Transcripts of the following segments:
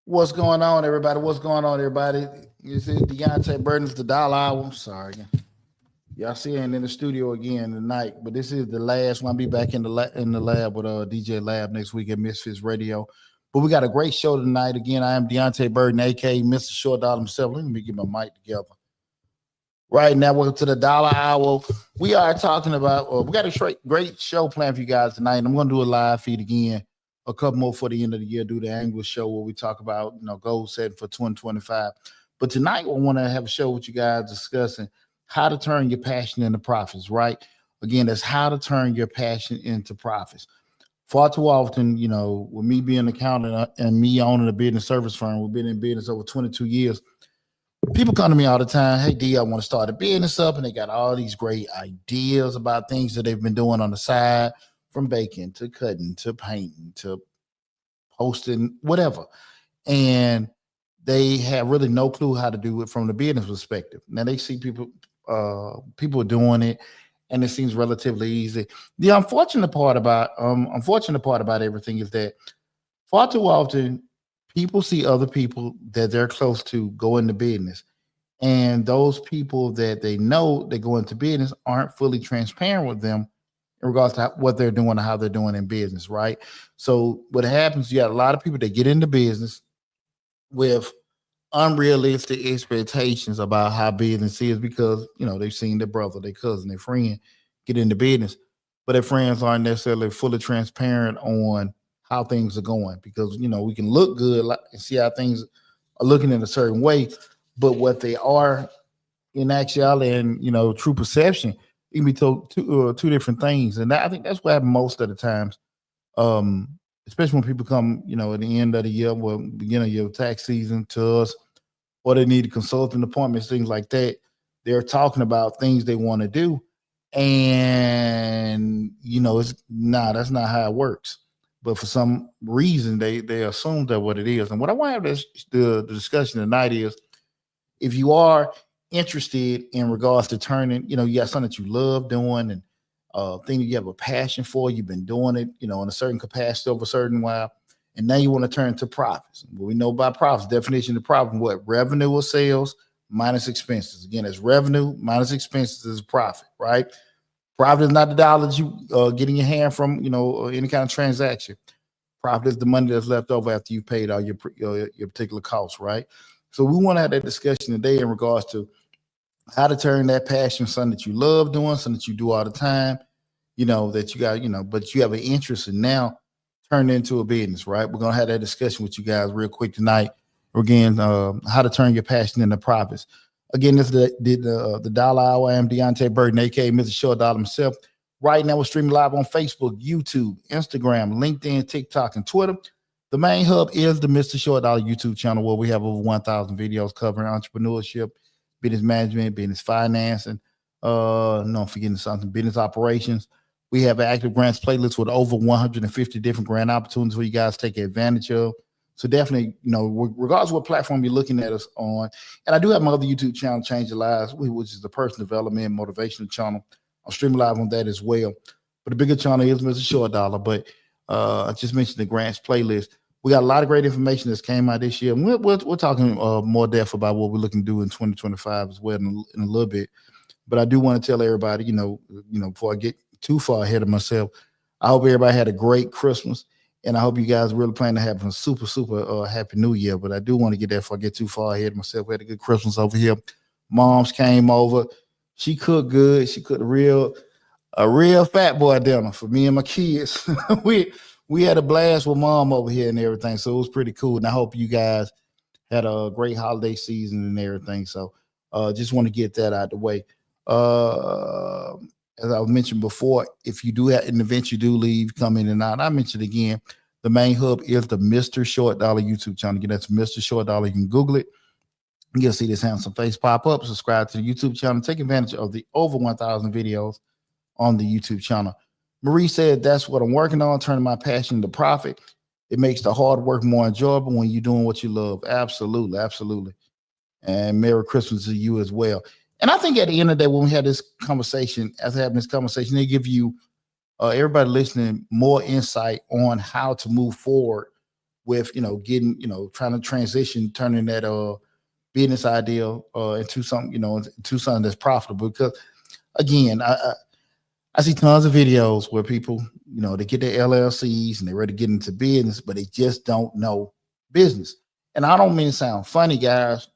What's going on, everybody? What's going on, everybody? You see Deonte Burden's the dollar hour. I'm sorry. Y'all see him in the studio again tonight, but this is the last one. I'll be back in the lab with DJ Lab next week at Misfits Radio. But we got a great show tonight. Again, I am Deonte Burden, aka Mr. Short Dollar himself. Let me get my mic together. Right now, welcome to the dollar hour. We are talking about, we got a great show planned for you guys tonight. I'm going to do a live feed again, a couple more for the end of the year, do the annual show where we talk about, goal setting for 2025. But tonight, we want to have a show with you guys discussing how to turn your passion into profits, right? Again, that's how to turn your passion into profits. Far too often, with me being an accountant and me owning a business service firm, we've been in business over 22 years. People come to me all the time, hey, D, I want to start a business up, and they got all these great ideas about things that they've been doing on the side, from baking to cutting to painting to posting, whatever. And they have really no clue how to do it from the business perspective. Now they see people doing it, and it seems relatively easy. The unfortunate part about everything is that far too often people see other people that they're close to go into business, and those people that they know that go into business aren't fully transparent with them in regards to what they're doing and how they're doing in business, right? So what happens, you got a lot of people that get into business with unrealistic expectations about how business is because, they've seen their brother, their cousin, their friend get into business, but their friends aren't necessarily fully transparent on how things are going because, we can look good and see how things are looking in a certain way, but what they are in actuality and, true perception, it can be two different things. And I think that's what happens most of the times. especially when people come, at the end of the year, well, beginning of your tax season to us, or they need consulting appointments, things like that. They're talking about things they want to do. And, that's not how it works. But for some reason, they assume that what it is. And what I want to have the discussion tonight is, if you are interested in regards to turning, you got something that you love doing and thing that you have a passion for, you've been doing it, in a certain capacity over a certain while, and now you want to turn to profits. What we know about profits, definition of profit, what? Revenue or sales minus expenses. Again, it's revenue minus expenses is profit, right? Profit is not the dollars you get in your hand from, any kind of transaction. Profit is the money that's left over after you paid all your particular costs, right? So we want to have that discussion today in regards to how to turn that passion, something that you love doing, something that you do all the time, that you got, but you have an interest in now, turn it into a business, right? We're going to have that discussion with you guys real quick tonight. Again, how to turn your passion into profits. Again, this is the Dollar Hour. I am Deonte Burden, a.k.a. Mr. Short Dollar himself. Right now, we're streaming live on Facebook, YouTube, Instagram, LinkedIn, TikTok, and Twitter. The main hub is the Mr. Short Dollar YouTube channel, where we have over 1,000 videos covering entrepreneurship, business management, business finance, and no, I'm forgetting something, business operations. We have an active grants playlist with over 150 different grant opportunities for you guys to take advantage of. So definitely, regardless of what platform you're looking at us on, and I do have my other YouTube channel, Change Your Lives, which is the personal development, motivational channel. I'm streaming live on that as well. But the bigger channel is Mr. Short Dollar. But I just mentioned the grants playlist. We got a lot of great information that's came out this year. And we're talking more depth about what we're looking to do in 2025 as well in a little bit. But I do want to tell everybody, before I get too far ahead of myself, I hope everybody had a great Christmas. And I hope you guys really plan to have a super, super happy new year. But I do want to get there before I get too far ahead of myself. We had a good Christmas over here. Moms came over. She cooked good. She cooked a real fat boy dinner for me and my kids. we had a blast with mom over here and everything. So it was pretty cool. And I hope you guys had a great holiday season and everything. So just want to get that out of the way. As I mentioned before, if you do have an event you do leave, come in and out. I mentioned again, the main hub is the Mr. Short Dollar YouTube channel. Again, that's Mr. Short Dollar. You can Google it. You'll see this handsome face pop up. Subscribe to the YouTube channel. Take advantage of the over 1,000 videos on the YouTube channel. Marie said, that's what I'm working on, turning my passion into profit. It makes the hard work more enjoyable when you're doing what you love. Absolutely, absolutely. And Merry Christmas to you as well. And I think at the end of the day, when we had this conversation, they give you, everybody listening, more insight on how to move forward with, getting, trying to transition, turning that business idea into something, into something that's profitable. Because again, I see tons of videos where people, they get their LLCs and they're ready to get into business, but they just don't know business. And I don't mean to sound funny, guys.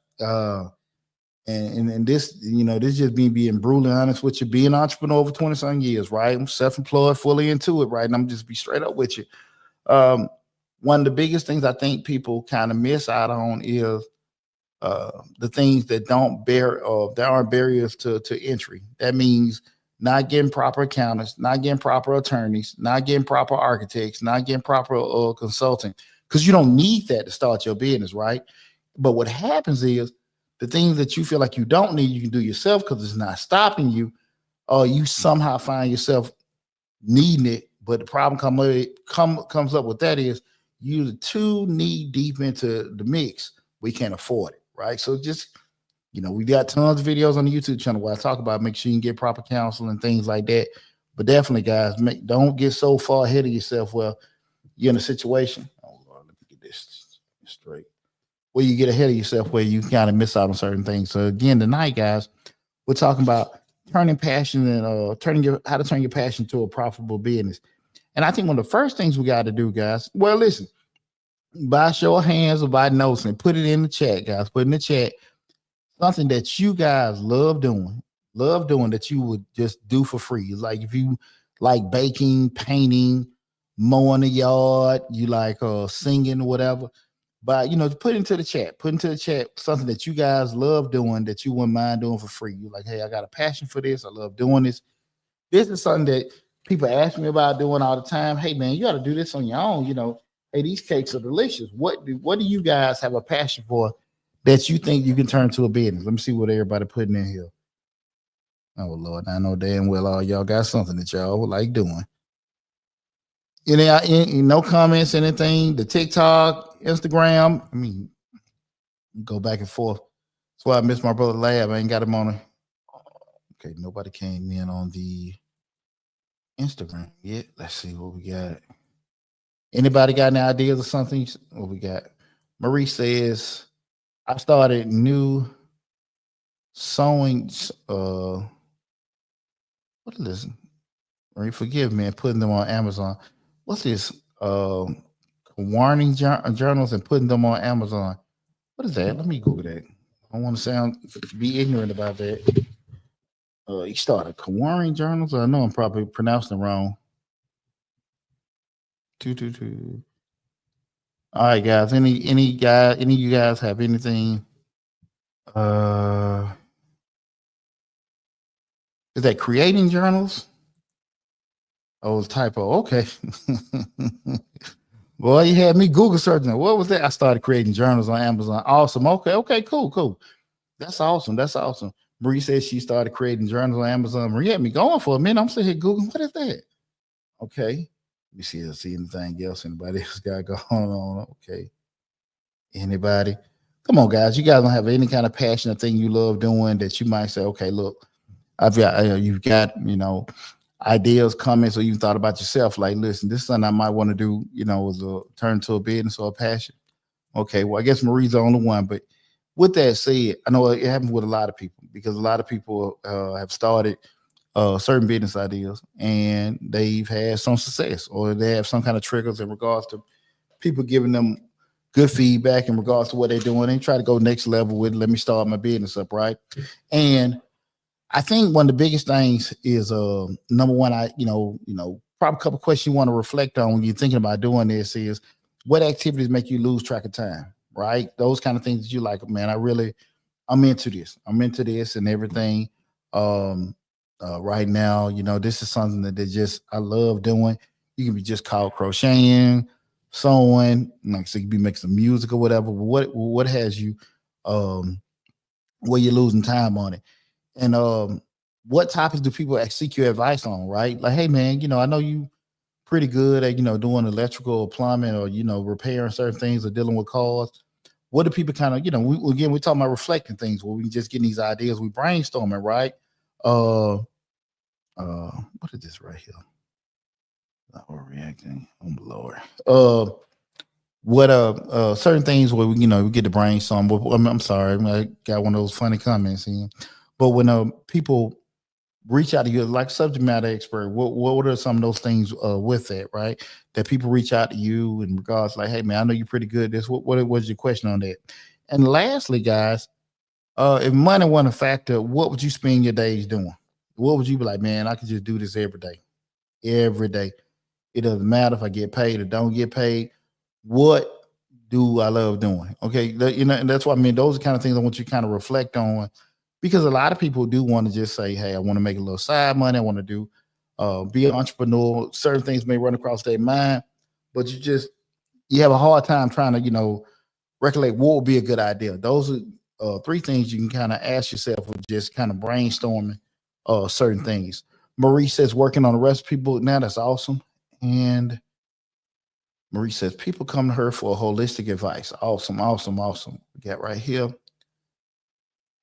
And this, this just me being brutally honest with you, being an entrepreneur over 20-something years, right? I'm self-employed, fully into it, right? And I'm just be straight up with you. One of the biggest things I think people kind of miss out on is the things that there aren't barriers to entry. That means not getting proper accountants, not getting proper attorneys, not getting proper architects, not getting proper consulting, because you don't need that to start your business, right? But what happens is the things that you feel like you don't need, you can do yourself because it's not stopping you. You somehow find yourself needing it, but the problem comes up with that is you're too knee deep into the mix. We can't afford it, right? So just, we got tons of videos on the YouTube channel where I talk about make sure you can get proper counsel and things like that. But definitely, guys, don't get so far ahead of yourself where you're in a situation. Oh, Lord, let me get this straight. Where you get ahead of yourself, where you kind of miss out on certain things. So again, tonight, guys, we're talking about turning passion and how to turn your passion to a profitable business. And I think one of the first things we got to do, guys, well, listen, by show of hands or by notes, and put it in the chat, guys. Put in the chat something that you guys love doing that you would just do for free. Like if you like baking, painting, mowing the yard, you like singing, whatever. But put into the chat something that you guys love doing that you wouldn't mind doing for free. You're like, hey, I got a passion for this. I love doing this. This is something that people ask me about doing all the time. Hey man, you got to do this on your own. Hey, these cakes are delicious. What do you guys have a passion for that you think you can turn to a business? Let me see what everybody putting in here. Oh Lord, I know damn well all y'all got something that y'all like doing. No comments, anything. The TikTok, Instagram. I mean, go back and forth. That's why I missed my brother Lab. I ain't got him on it. Okay, nobody came in on the Instagram yet. Let's see what we got. Anybody got any ideas or something? What we got? Marie says, I started new sewing. What is this? Marie, forgive me and putting them on Amazon. What's this? Warning journals and putting them on Amazon. What is that? Let me Google that. I don't want to be ignorant about that. You started warning journals. I know I'm probably pronouncing it wrong. 222. All right, guys. Any of you guys have anything? Is that creating journals? Oh, it's typo. Okay. Boy, you had me Google searching. What was that? I started creating journals on Amazon. Awesome. Okay. Cool. That's awesome. Marie says she started creating journals on Amazon. Marie had me going for a minute. I'm sitting here Googling. What is that? Okay. Let me see anything else anybody else got going on. Okay. Anybody? Come on, guys. You guys don't have any kind of passionate thing you love doing that you might say, okay, look, you've got, ideas, comments, or you thought about yourself. Like, listen, this is something I might want to do, as a turn to a business or a passion. Okay. Well, I guess Marie's the only one, but with that said, I know it happens with a lot of people because a lot of people have started certain business ideas and they've had some success or they have some kind of triggers in regards to people giving them good feedback in regards to what they're doing and try to go next level with, let me start my business up, right? And I think one of the biggest things is number one, probably a couple questions you want to reflect on when you're thinking about doing this is what activities make you lose track of time, right? Those kind of things that you like, man, I'm into this. I'm into this and everything. Right now, this is something that I love doing. You can be just called crocheting, sewing, like so you can be making some music or whatever. But what has you where you're losing time on it? And what topics do people seek your advice on, right? Like, hey man, I know you pretty good at doing electrical or plumbing or repairing certain things or dealing with cars. What do people kind of we're talking about reflecting things where we just getting these ideas, we brainstorming, right? What is this right here? Overreacting. Oh my Lord. What certain things where we get the brainstorm. I'm sorry, I got one of those funny comments in. But when people reach out to you like subject matter expert, what are some of those things with that, right? That people reach out to you in regards like, hey man, I know you're pretty good at this. What was your question on that? And lastly, guys, if money wasn't a factor, what would you spend your days doing? What would you be like, man, I could just do this every day. Every day. It doesn't matter if I get paid or don't get paid. What do I love doing? Okay. And that's what I mean. Those are the kind of things I want you to kind of reflect on because a lot of people do want to just say, hey, I want to make a little side money. I want to do, be an entrepreneur. Certain things may run across their mind, but you have a hard time trying to, recollect what would be a good idea. Those are three things you can kind of ask yourself with just kind of brainstorming certain things. Marie says working on the recipe book now. That's awesome. And Marie says people come to her for holistic advice. Awesome. We got right here.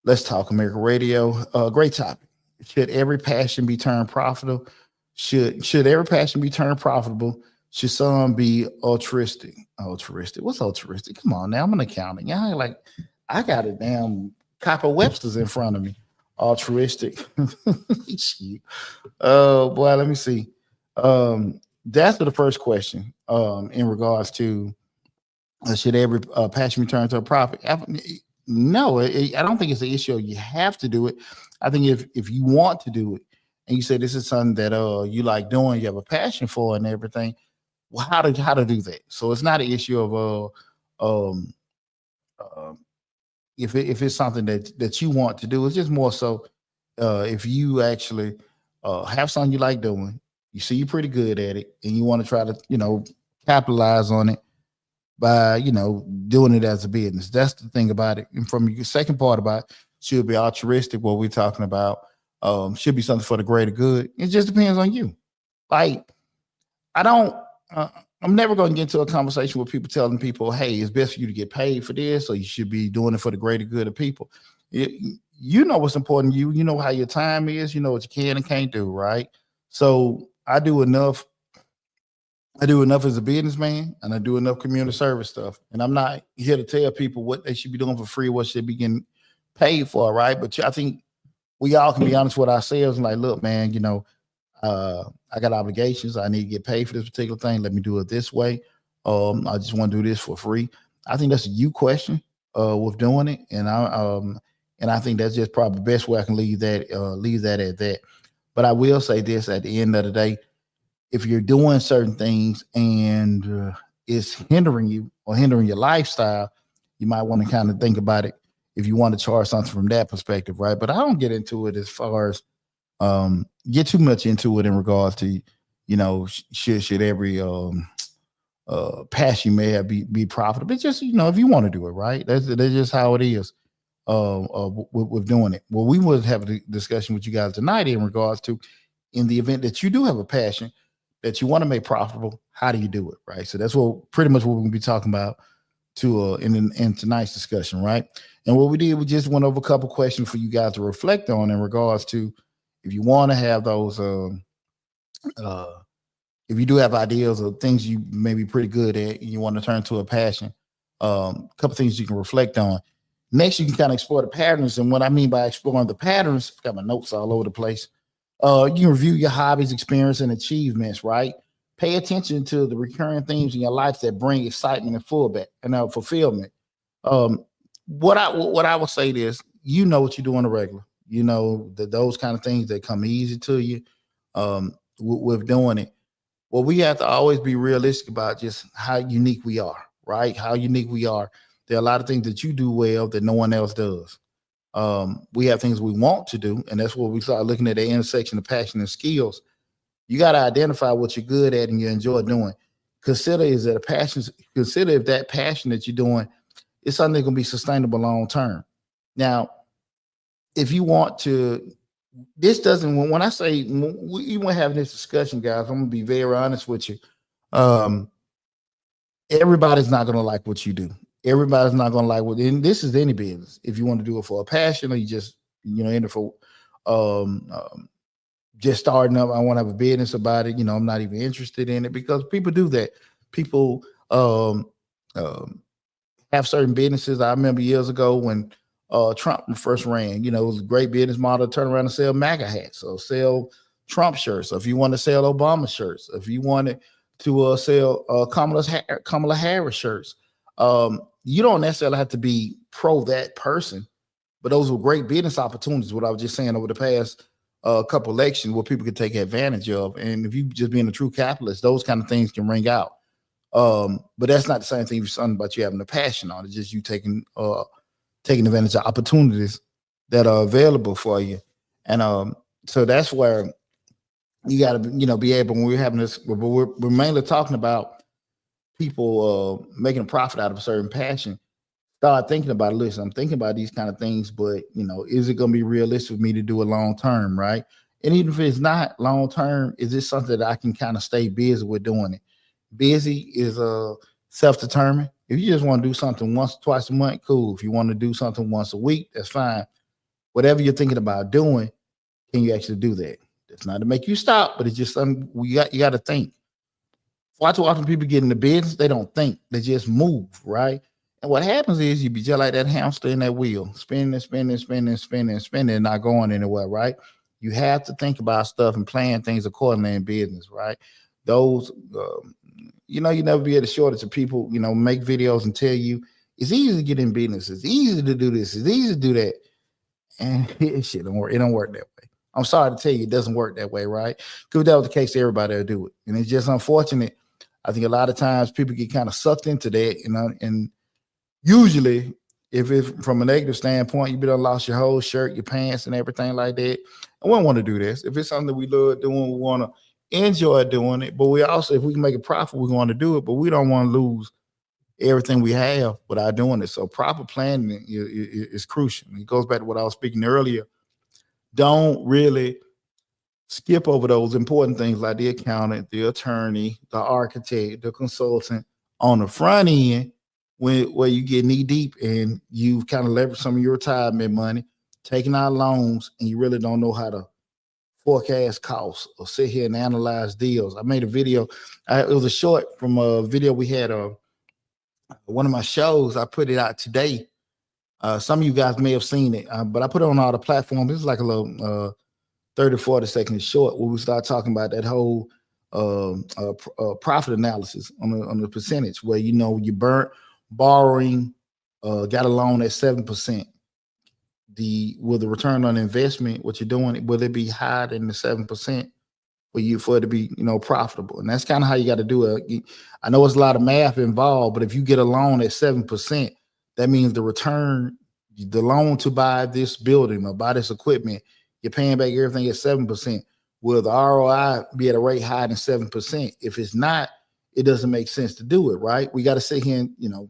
Let's Talk America Radio. Great topic. Should every passion be turned profitable? Should every passion be turned profitable? Should some be altruistic? What's altruistic? Come on now. I'm an accountant. Yeah, I got a damn copy of Webster's in front of me. Altruistic. Oh boy, let me see. That's the first question. In regards to should every passion return to a profit? No, I don't think it's an issue. You have to do it. I think if you want to do it, and you say this is something that you like doing, you have a passion for, and everything. Well, how to do that? So it's not an issue of if it's something that you want to do. It's just more so if you actually have something you like doing You see you're pretty good at it, and you want to try to, capitalize on it by, doing it as a business. That's the thing about it. And from your second part about should be altruistic, what we're talking about, should be something for the greater good. It just depends on you. Like, I don't, I'm never going to get into a conversation with people telling people, hey, it's best for you to get paid for this, or you should be doing it for the greater good of people. You know what's important to you. You know how your time is. You know what you can and can't do, right? So I do enough as a businessman, and I do enough community service stuff. And I'm not here to tell people what they should be doing for free, what should be getting paid for, right? But I think we all can be honest with ourselves and like, look, man, I got obligations. I need to get paid for this particular thing. Let me do it this way. I just want to do this for free. I think that's a you question with doing it, and I think that's just probably the best way I can leave that at that. But I will say this: at the end of the day, if you're doing certain things and it's hindering you or hindering your lifestyle, you might want to kind of think about it if you want to charge something from that perspective, right? But I don't get into it as far as get too much into it in regards to, should every passion you may have be profitable. It's just, if you want to do it, right? That's just how it is with doing it. Well, we would have a discussion with you guys tonight in regards to, in the event that you do have a passion that you want to make profitable, how do you do it, right? So that's pretty much what we're going to be talking about in tonight's discussion, right? And what we did, we just went over a couple questions for you guys to reflect on in regards to, if you want to have those, if you do have ideas of things you may be pretty good at and you want to turn to a passion, a couple things you can reflect on. Next, you can kind of explore the patterns. And what I mean by exploring the patterns, I've got my notes all over the place. You can review your hobbies, experience, and achievements, right? Pay attention to the recurring themes in your life that bring excitement and fulfillment. What I would say is, what you do on a regular. Those kind of things that come easy to you with doing it. Well, we have to always be realistic about just how unique we are, right? How unique we are. There are a lot of things that you do well that no one else does. We have things we want to do, and that's what we start looking at, the intersection of passion and skills. You got to identify what you're good at and you enjoy doing. Consider if that passion that you're doing is something that's going to be sustainable long term. Now, if you want to, when I say, even having this discussion, guys, I'm going to be very honest with you. Everybody's not going to like what you do. Everybody's not going to like and this is any business. If you want to do it for a passion, or you just, in it for just starting up, I want to have a business about it. I'm not even interested in it, because people do that. People have certain businesses. I remember years ago when Trump first ran, it was a great business model to turn around and sell MAGA hats or sell Trump shirts. So if you want to sell Obama shirts, if you wanted to sell Kamala Harris shirts, you don't necessarily have to be pro that person, but those were great business opportunities. What I was just saying, over the past couple elections, where people could take advantage of. And if you just being a true capitalist, those kind of things can ring out. But that's not the same thing as something about you having a passion on it. It's just you taking advantage of opportunities that are available for you. And so that's where you got to, be able, when we're having this, we're mainly talking about people making a profit out of a certain passion. Start thinking about it. Listen, I'm thinking about these kind of things, but is it going to be realistic for me to do it long term, right? And even if it's not long term, is this something that I can kind of stay busy with doing it? Busy is self-determined. If you just want to do something once, twice a month, cool. If you want to do something once a week, that's fine. Whatever you're thinking about doing, can you actually do that? That's not to make you stop, but it's just something you got to think. Far too often people get in the business, they don't think, they just move, right? And what happens is you be just like that hamster in that wheel, spinning, not going anywhere, right? You have to think about stuff and plan things accordingly in business, right? Those, you never be at a shortage of people, make videos and tell you it's easy to get in business, it's easy to do this, it's easy to do that. And shit don't work. It don't work that way. I'm sorry to tell you, it doesn't work that way, right? Because if that was the case, everybody would do it. And it's just unfortunate. I think a lot of times people get kind of sucked into that, and usually, if it's from a negative standpoint, you done lost your whole shirt, your pants, and everything like that. And we don't want to do this. If it's something that we love doing, we want to enjoy doing it, but we also, if we can make a profit, we're going to do it, but we don't want to lose everything we have without doing it. So proper planning is crucial. It goes back to what I was speaking earlier. Don't really skip over those important things like the accountant, the attorney, the architect, the consultant on the front end where you get knee deep and you've kind of leveraged some of your retirement money, taking out loans, and you really don't know how to forecast costs or sit here and analyze deals. I made a video. It was a short from a video we had one of my shows. I put it out today. Some of you guys may have seen it, but I put it on all the platforms. It's like a little 30, 40 seconds short where we start talking about that whole profit analysis on the percentage where, you know, you borrowing, got a loan at 7%. Will the return on investment, what you're doing, will it be higher than the 7% for it to be, you know, profitable? And that's kind of how you got to do it. I know it's a lot of math involved, but if you get a loan at 7%, that means the return, the loan to buy this building or buy this equipment, you're paying back everything at 7%. Will the ROI be at a rate higher than 7%? If it's not, it doesn't make sense to do it, right? We got to sit here and, you know,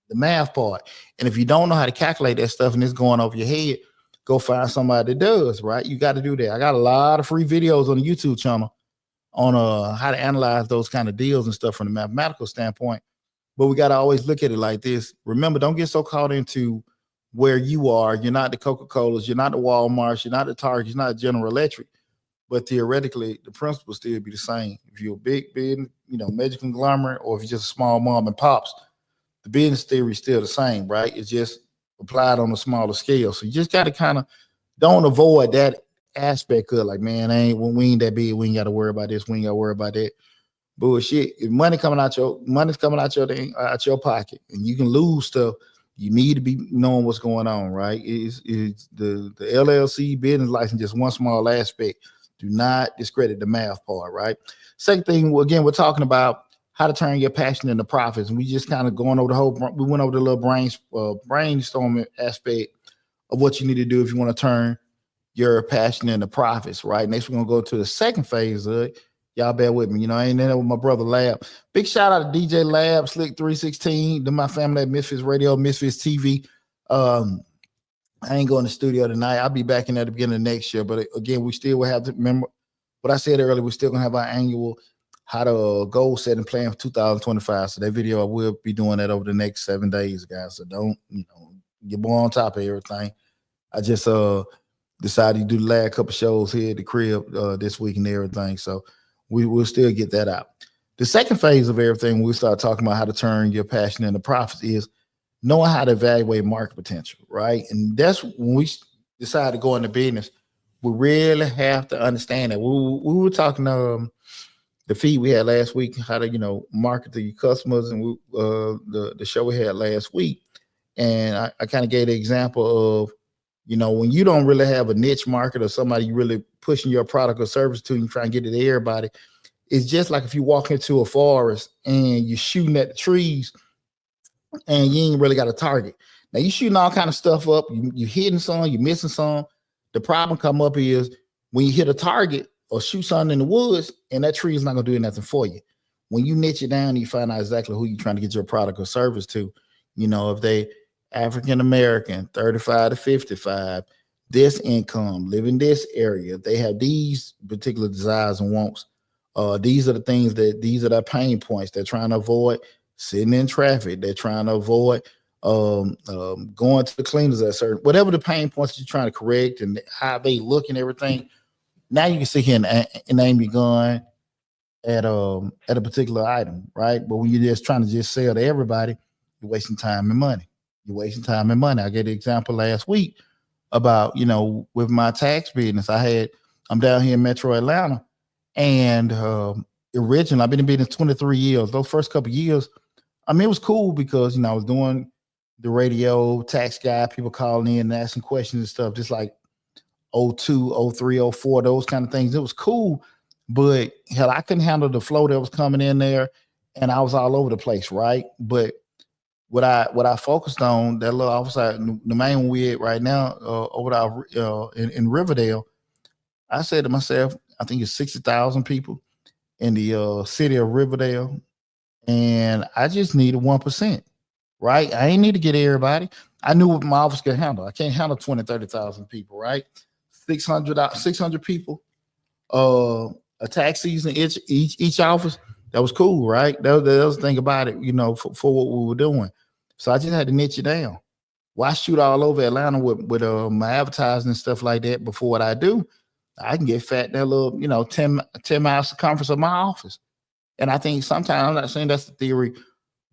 the math part. And if you don't know how to calculate that stuff and it's going over your head, go find somebody that does, right? You got to do that. I got a lot of free videos on the YouTube channel on how to analyze those kind of deals and stuff from the mathematical standpoint. But we got to always look at it like this. Remember, don't get so caught into where you are. You're not the Coca-Colas, you're not the Walmarts, you're not the Target, you're not General Electric. But theoretically, the principle still be the same. If you're a big, you know, major conglomerate, or if you're just a small mom and pops, the business theory is still the same, right? It's just applied on a smaller scale. So you just got to kind of don't avoid that aspect of like, man, we ain't that big. We ain't got to worry about this. We ain't got to worry about that. Bullshit. If money's coming out your pocket, and you can lose stuff, you need to be knowing what's going on, right? It's the LLC business license, just one small aspect. Do not discredit the math part, right? Second thing, again, we're talking about how to turn your passion into profits. And we just kind of going over we went over the little brainstorming aspect of what you need to do if you want to turn your passion into profits, right? Next, we're going to go to the second phase of it. Y'all bear with me. You know, I ain't in there with my brother Lab. Big shout out to DJ Lab, Slick 316, to my family at Misfits Radio, Misfits TV. I ain't going to the studio tonight. I'll be back in at the beginning of next year. But again, we still will have to remember what I said earlier. We're still going to have our annual how to goal set and plan for 2025. So that video, I will be doing that over the next 7 days, guys. So don't, you know, get more on top of everything. I just decided to do the last couple shows here at the crib this week and everything. So we will still get that out. The second phase of everything, we start talking about how to turn your passion into profits, is knowing how to evaluate market potential, right? And that's when we decide to go into business. We really have to understand that. We were talking the feed we had last week, how to, you know, market to your customers, and the show we had last week. And I kind of gave the example of, you know, when you don't really have a niche market or somebody you really pushing your product or service to, and you try and get it to everybody. It's just like if you walk into a forest and you're shooting at the trees and you ain't really got a target. Now you shooting all kind of stuff up, you hitting some, you missing some. The problem come up is when you hit a target or shoot something in the woods, and that tree is not gonna do nothing for you. When you niche it down, you find out exactly who you're trying to get your product or service to. You know, if they African American, 35 to 55, this income, live in this area, they have these particular desires and wants. These are the things these are their pain points. They're trying to avoid sitting in traffic. They're trying to avoid going to the cleaners at certain, whatever the pain points you're trying to correct and how they look and everything. Now you can sit here and aim your gun at a particular item, right? But when you're just trying to just sell to everybody, you're wasting time and money. I gave the example last week about, you know, with my tax business. I'm down here in Metro Atlanta, and originally I've been in business 23 years. Those first couple of years, I mean, it was cool because, you know, I was doing the radio, tax guy, people calling in and asking questions and stuff, just like 02, 03, 04, those kind of things. It was cool, but hell, I couldn't handle the flow that was coming in there, and I was all over the place, right? But what I focused on, that little office, the main one we at right now, over there in Riverdale, I said to myself, I think it's 60,000 people. in the city of Riverdale, and I just needed 1%. Right? I ain't need to get everybody. I knew what my office could handle. I can't handle 20, 30,000 people, right? 600 people, a tax season, each office. That was cool, right? That was the thing about it, for what we were doing. So I just had to niche it down. Why shoot all over Atlanta with my advertising and stuff like that before what I do? I can get fat in that little, 10 mile circumference of my office. And I think sometimes, I'm not saying that's the theory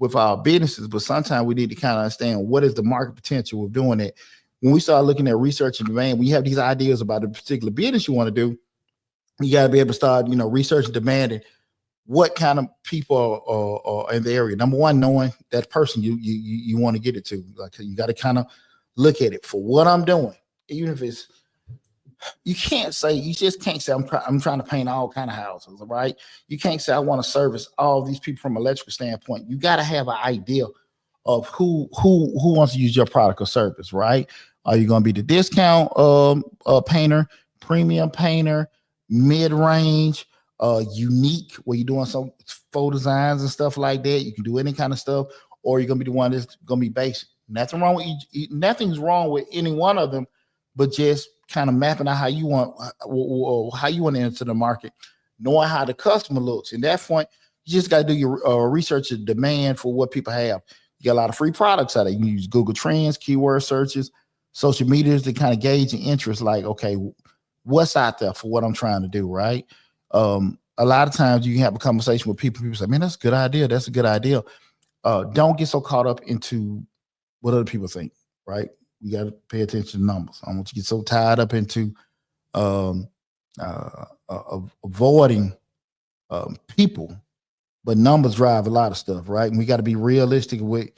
with our businesses, but sometimes we need to kind of understand what is the market potential of doing it. When we start looking at research and demand, when you have these ideas about a particular business you want to do, you got to be able to start, research and demanding what kind of people are in the area. Number one, knowing that person you want to get it to. Like, you got to kind of look at it for what I'm doing, even if it's. You just can't say I'm trying to paint all kind of houses, right? You can't say I want to service all these people from an electrical standpoint. You got to have an idea of who wants to use your product or service, right? Are you going to be the discount painter, premium painter, mid-range, unique, where you're doing some faux designs and stuff like that? You can do any kind of stuff, or you're going to be the one that's going to be basic. Nothing's wrong with any one of them, but just kind of mapping out how you want to enter the market, knowing how the customer looks. And that point, you just got to do your research and demand for what people have. You got a lot of free products out there. You can use Google Trends, keyword searches, social medias to kind of gauge the interest. Like, okay, what's out there for what I'm trying to do, right? A lot of times you can have a conversation with people. People say, man, that's a good idea. That's a good idea. Don't get so caught up into what other people think, right? You got to pay attention to numbers. I don't want you to get so tied up into avoiding people, but numbers drive a lot of stuff, right? And we got to be realistic with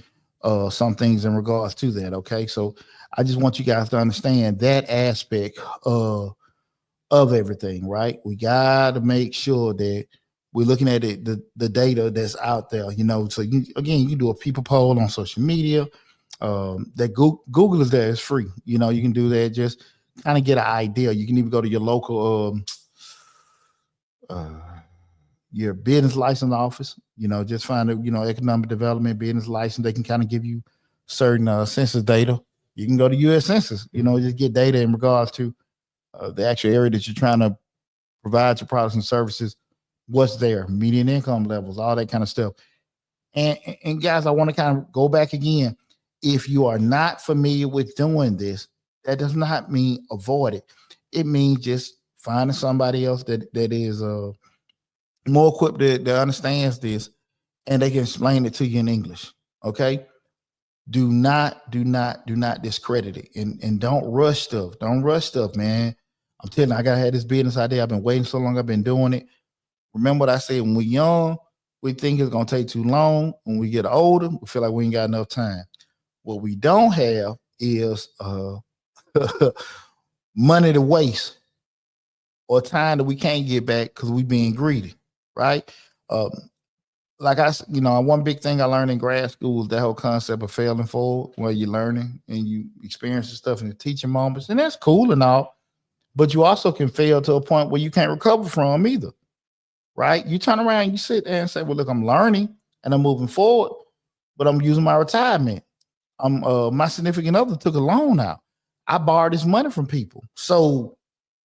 some things in regards to that, okay? So I just want you guys to understand that aspect of everything, right? We got to make sure that we're looking at it, the data that's out there, So you can do a people poll on social media. That Google is there. It's free. You can do that. Just kind of get an idea. You can even go to your local your business license office. Just find a economic development business license. They can kind of give you certain census data. You can go to U.S. Census. Just get data in regards to the actual area that you're trying to provide your products and services. What's there? Median income levels, all that kind of stuff. And guys, I want to kind of go back again. If you are not familiar with doing this, that does not mean avoid it. It means just finding somebody else that is more equipped that understands this, and they can explain it to you in English. Okay. Do not discredit it, and don't rush stuff. Don't rush stuff, man. I'm telling you, I gotta have this business idea. I've been waiting so long. I've been doing it. Remember what I said, when we're young, we think it's gonna take too long. When we get older, we feel like we ain't got enough time. What we don't have is money to waste or time that we can't get back because we being greedy, right? Like one big thing I learned in grad school is that whole concept of failing forward, where you're learning and you experience stuff in the teaching moments, and that's cool and all, but you also can fail to a point where you can't recover from either, right? You turn around, you sit there and say, well, look, I'm learning and I'm moving forward, but I'm using my retirement. My significant other took a loan out. I borrowed this money from people. So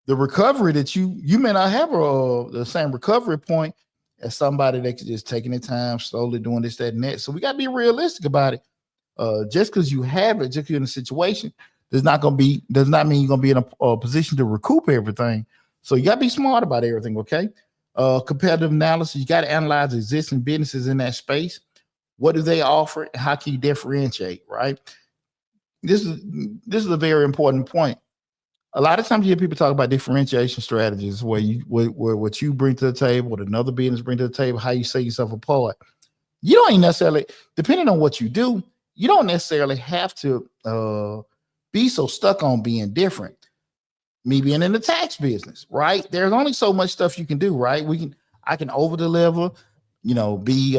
the recovery that you may not have the same recovery point as somebody that just taking their time, slowly doing this, that, and that. So we got to be realistic about it. Just because you have it, just because you're in a situation, does not mean you're going to be in a position to recoup everything. So you got to be smart about everything, okay? Competitive analysis, you got to analyze existing businesses in that space. What do they offer? And how can you differentiate, right? This is a very important point. A lot of times you hear people talk about differentiation strategies, where what you bring to the table, what another business bring to the table, how you set yourself apart. You don't necessarily, depending on what you do, you don't necessarily have to be so stuck on being different. Me being in the tax business, right? There's only so much stuff you can do, right? I can over deliver, be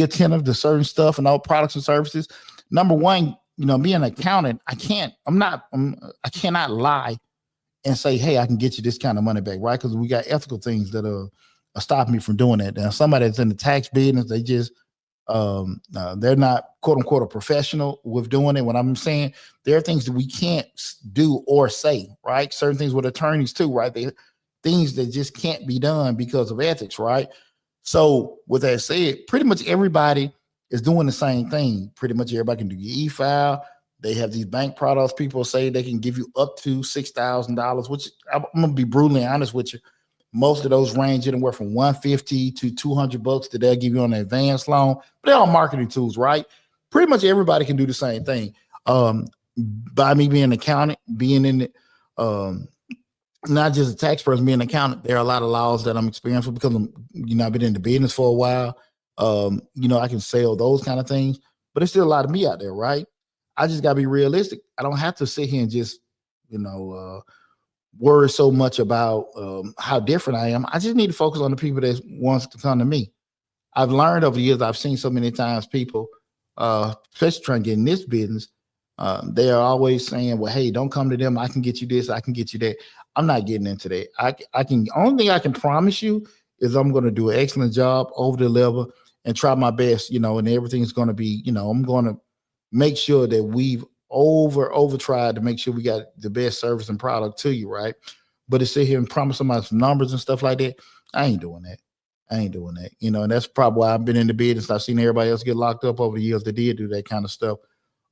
attentive to certain stuff and all products and services. Number one, being an accountant, I cannot lie and say, hey, I can get you this kind of money back, right? Because we got ethical things that are stopping me from doing that. Now, somebody that's in the tax business, they just they're not quote unquote a professional with doing it. What I'm saying, there are things that we can't do or say, right? Certain things with attorneys too, right? They things that just can't be done because of ethics, right? So with that said, pretty much everybody is doing the same thing. Pretty much everybody can do your e-file. They have these bank products. People say they can give you up to $6,000, which I'm gonna be brutally honest with you. Most of those range anywhere from 150 to 200 bucks that they'll give you on an advanced loan. But they're all marketing tools, right? Pretty much everybody can do the same thing. By me being an accountant, being in the not just a tax person, being an accountant, there are a lot of laws that I'm experienced with because I've been in the business for a while. I can sell those kind of things, but there's still a lot of me out there, right? I just gotta be realistic. I don't have to sit here and just, worry so much about how different I am. I just need to focus on the people that wants to come to me. I've learned over the years, I've seen so many times people, especially trying to get in this business, they are always saying, well, hey, don't come to them. I can get you this. I can get you that. I'm not getting into that. Only thing I can promise you is I'm going to do an excellent job over the level and try my best, and everything's going to be, I'm going to make sure that we've over tried to make sure we got the best service and product to you, right? But to sit here and promise somebody some numbers and stuff like that, I ain't doing that. And that's probably why I've been in the business. I've seen everybody else get locked up over the years that did do that kind of stuff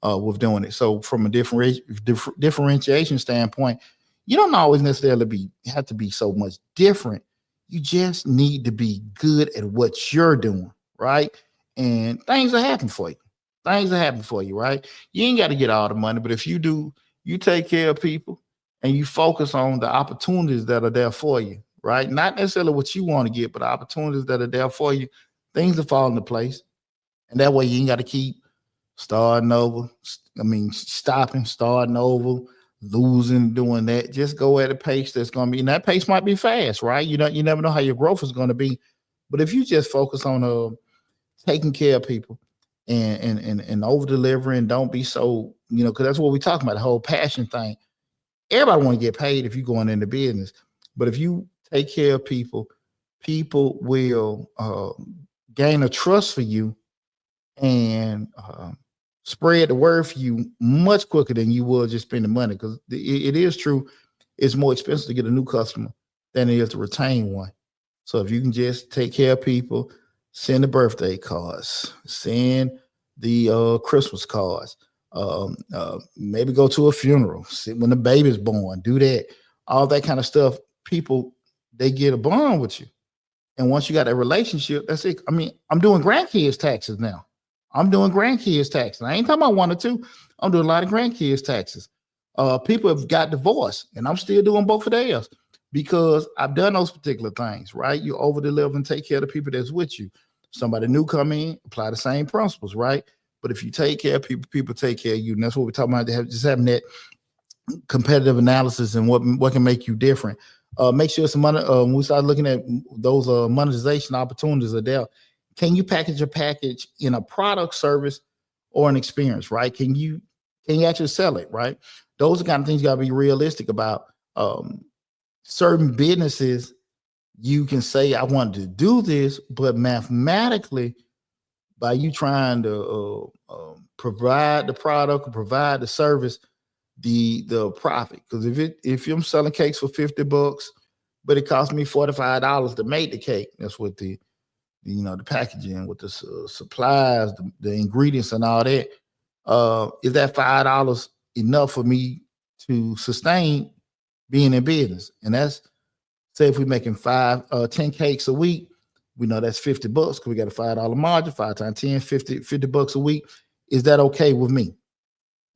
with doing it. So from a differentiation standpoint, you don't always necessarily have to be so much different. You just need to be good at what you're doing, right? And things will happen for you. Right? You ain't got to get all the money, but if you do, you take care of people and you focus on the opportunities that are there for you, right? Not necessarily what you want to get, but the opportunities that are there for you, things will fall into place. And that way you ain't got to keep starting over. Starting over, losing, doing that. Just go at a pace that's going to be, and that pace might be fast, right? You never know how your growth is going to be. But if you just focus on taking care of people, and over delivering, don't be so, because that's what we're talking about, the whole passion thing. Everybody want to get paid if you're going into business, but if you take care of people, people will gain a trust for you and spread the word for you much quicker than you will just spending money. Because it is true, it's more expensive to get a new customer than it is to retain one. So if you can just take care of people, send the birthday cards, send the Christmas cards, maybe go to a funeral, when the baby's born, do that, all that kind of stuff. People, they get a bond with you. And once you got a relationship, that's it. I'm doing grandkids taxes now. I ain't talking about 1 or 2. I'm doing a lot of grandkids taxes. People have got divorced and I'm still doing both of theirs because I've done those particular things, right? You over deliver and take care of the people that's with you. Somebody new come in, apply the same principles, right? But if you take care of people, people take care of you. And that's what we're talking about, just having that competitive analysis and what can make you different. Make sure some money, when we start looking at those monetization opportunities are there. Can you package a package in a product, service, or an experience, right? Can you actually sell it, right? Those are the kind of things you got to be realistic about. Certain businesses, you can say, I wanted to do this, but mathematically, by you trying to provide the product or provide the service, the profit. Because if I'm selling cakes for $50, but it cost me $45 to make the cake, that's what the packaging with the supplies, the ingredients and all that. Is that $5 enough for me to sustain being in business? And that's, say if we're making 10 cakes a week, we know that's $50 because we got a $5 margin, 5 times 10, $50 a week. Is that okay with me?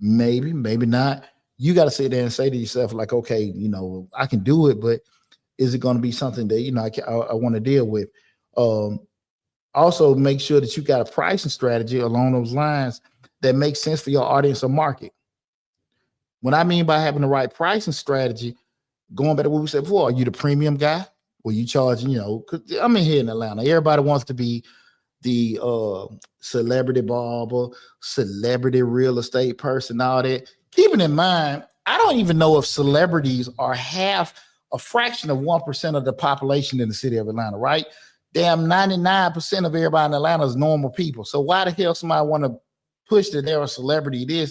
Maybe, maybe not. You got to sit there and say to yourself, like, okay, I can do it, but is it going to be something that, I want to deal with? Also make sure that you got a pricing strategy along those lines that makes sense for your audience or market. What I mean by having the right pricing strategy, going back to what we said before, are you the premium guy? Or you charging, because I'm in here in Atlanta. Everybody wants to be the celebrity barber, celebrity real estate person, all that. Keeping in mind, I don't even know if celebrities are a fraction of 1% of the population in the city of Atlanta, right? Damn, 99% of everybody in Atlanta is normal people. So why the hell somebody want to push that they're a celebrity?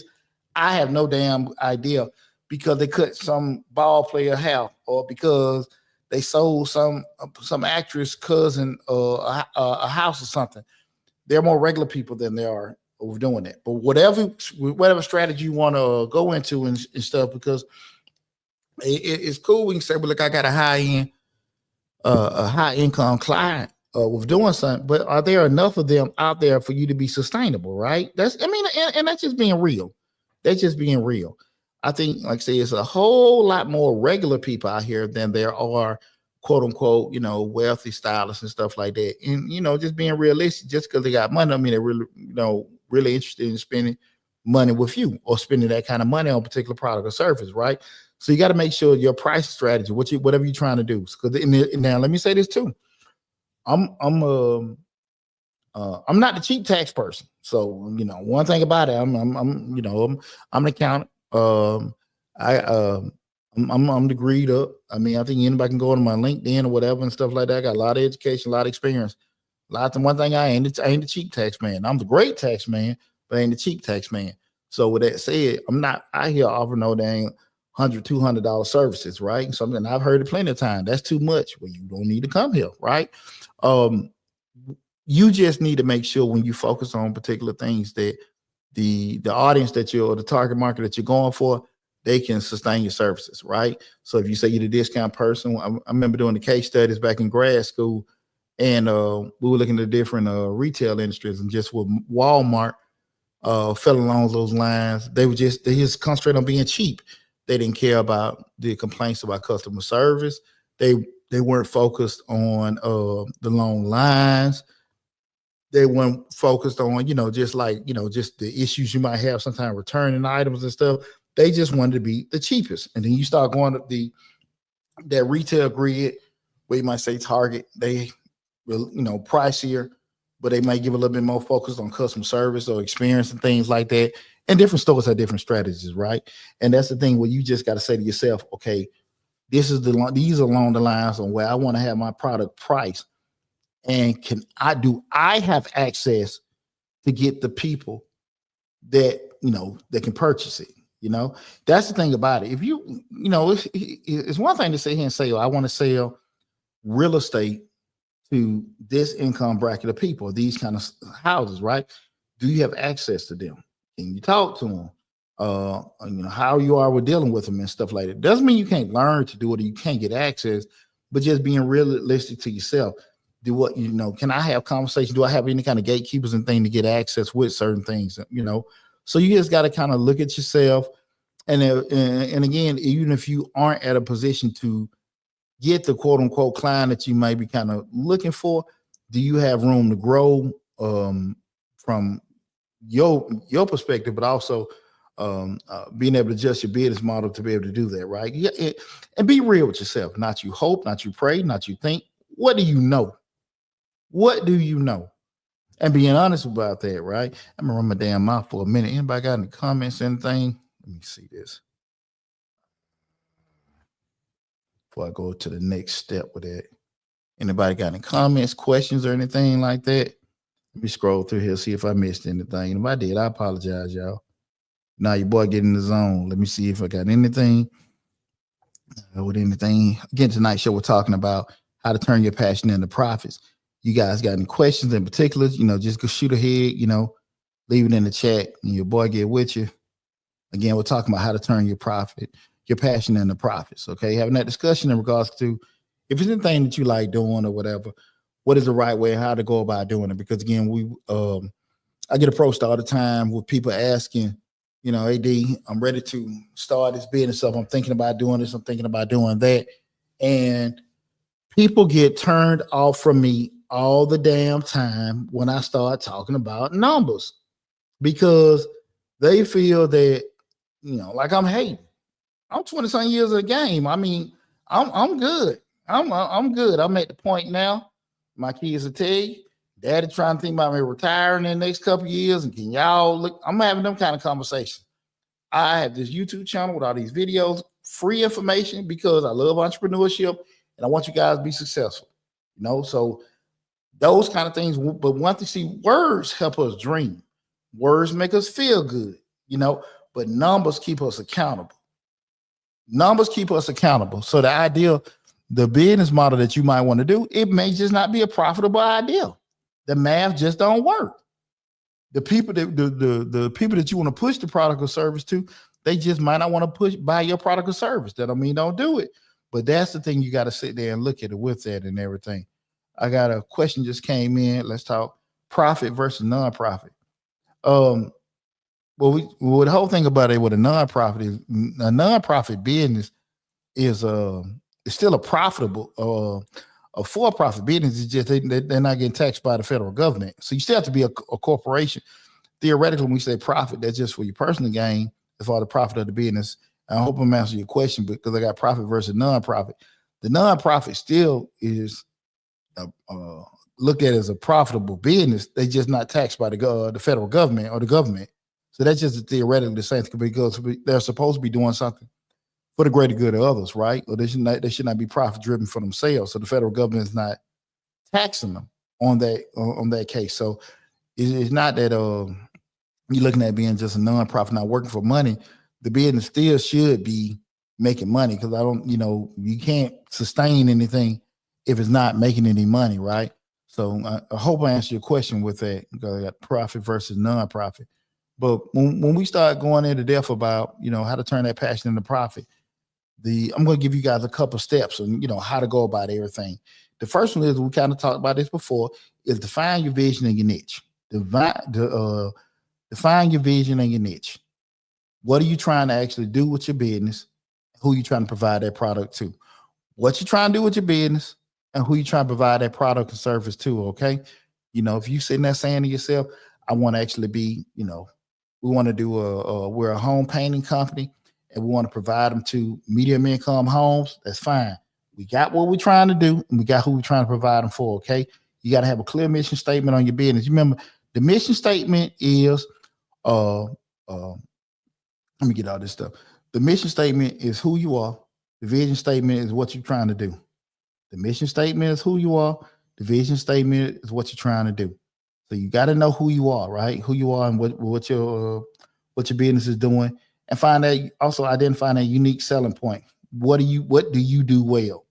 I have no damn idea, because they cut some ball player hair, or because they sold some actress cousin a house or something. They're more regular people than they are doing that. But whatever strategy you want to go into and stuff, because it's cool. We can say, well, look, I got a high income client with doing something, but are there enough of them out there for you to be sustainable? Right? And that's just being real. That's just being real. I think, like I say, it's a whole lot more regular people out here than there are, quote unquote, wealthy stylists and stuff like that. And just being realistic, just because they got money, I mean, they're really, really interested in spending money with you, or spending that kind of money on a particular product or service, right? So you got to make sure your price strategy, whatever you're trying to do. Because now, let me say this too. I'm not the cheap tax person. So one thing about it, I'm an accountant. I'm degreed up. I mean, I think anybody can go on my LinkedIn or whatever and stuff like that. I got a lot of education, a lot of experience. One thing I ain't the cheap tax man. I'm the great tax man, but I ain't the cheap tax man. So with that said, I'm not out here offering no dang $100, $200 services, right? Something I've heard it plenty of times. That's too much. Well, you don't need to come here, right? You just need to make sure when you focus on particular things that the audience or the target market that you're going for, they can sustain your services, right? So if you say you're the discount person, I remember doing the case studies back in grad school, and we were looking at different retail industries, and just with Walmart fell along those lines. They just concentrate on being cheap. They didn't care about the complaints about customer service. They weren't focused on the long lines. They weren't focused on, just the issues you might have sometimes returning items and stuff. They just wanted to be the cheapest. And then you start going up that retail grid, where you might say Target, they pricier, but they might give a little bit more focus on customer service or experience and things like that. And different stores have different strategies, right? And that's the thing where you just got to say to yourself, okay, these are along the lines on where I want to have my product priced. And I have access to get the people that, that can purchase it. That's the thing about it. If it's one thing to sit here and say, I want to sell real estate to this income bracket of people, these kind of houses, right? Do you have access to them? Can you talk to them? How you are with dealing with them and stuff like that. Doesn't mean you can't learn to do it or you can't get access, but just being realistic to yourself. Can I have conversations? Do I have any kind of gatekeepers and thing to get access with certain things? So you just got to kind of look at yourself. And again, even if you aren't at a position to get the quote unquote client that you might be kind of looking for, do you have room to grow from your perspective, but also being able to adjust your business model to be able to do that, right? Yeah, and be real with yourself. Not you hope, not you pray, not you think. What do you know? What do you know? And being honest about that, right? I'm gonna run my damn mouth for a minute. Anybody got any comments, anything? Let me see this before I go to the next step with that. Anybody got any comments, questions, or anything like that? Let me scroll through here, see if I missed anything. And if I did, I apologize, y'all. Now your boy get in the zone. Let me see if I got anything. With anything. Again, tonight's show, we're talking about how to turn your passion into profits. You guys got any questions in particular? Just go shoot ahead, leave it in the chat, and your boy get with you. Again, we're talking about how to turn your passion into profits. Okay, having that discussion in regards to if it's anything that you like doing or whatever, what is the right way and how to go about doing it? Because again, I get approached all the time with people asking, AD, I'm ready to start this business up. I'm thinking about doing this. I'm thinking about doing that. And people get turned off from me all the damn time when I start talking about numbers, because they feel that, like I'm hating. I'm 20-some years of the game. I mean, I'm good. I'm good. I'm at the point now. My kids will tell you, Daddy trying to think about me retiring in the next couple of years. And can y'all look? I'm having them kind of conversations. I have this YouTube channel with all these videos, free information, because I love entrepreneurship and I want you guys to be successful. So those kind of things. But one thing, see, words help us dream. Words make us feel good, but numbers keep us accountable. Numbers keep us accountable. So the idea, the business model that you might want to do, it may just not be a profitable idea. The math just don't work. The people that the people that you want to push the product or service to, they just might not want to buy your product or service. That don't mean don't do it. But that's the thing, you got to sit there and look at it with that and everything. I got a question just came in. Let's talk profit versus nonprofit. Well, the whole thing about it with a nonprofit business is it's still a profitable a for-profit business. Is just they're not getting taxed by the federal government. So you still have to be a corporation. Theoretically, when we say profit, that's just for your personal gain, as far as the profit of the business. I hope I'm answering your question, because I got profit versus nonprofit. The nonprofit still is looked at as a profitable business. They just not taxed by the federal government or the government. So that's just theoretically the same thing, because they're supposed to be doing something for the greater good of others, right? Or they should not be profit driven for themselves. So the federal government is not taxing them on that case. So it's not that you're looking at being just a nonprofit, not working for money. The business still should be making money, because you can't sustain anything if it's not making any money, right? So I hope I answered your question with that. I got profit versus nonprofit. But when we start going into depth about, how to turn that passion into profit, I'm going to give you guys a couple steps on, how to go about everything. The first one is, we kind of talked about this before, is define your vision and your niche. Define your vision and your niche. What are you trying to actually do with your business? Who are you trying to provide that product to? What you trying to do with your business and who you trying to provide that product or service to, okay? If you sitting there saying to yourself, I want to actually be, we want to do we're a home painting company and we want to provide them to medium income homes, that's fine. We got what we're trying to do and we got who we're trying to provide them for, okay? You got to have a clear mission statement on your business. You remember, the mission statement is, let me get all this stuff. The mission statement is who you are. The vision statement is what you're trying to do. The mission statement is who you are. The vision statement is what you're trying to do. So you got to know who you are, right? Who you are and what your business is doing, and identify that unique selling point. What do you do well?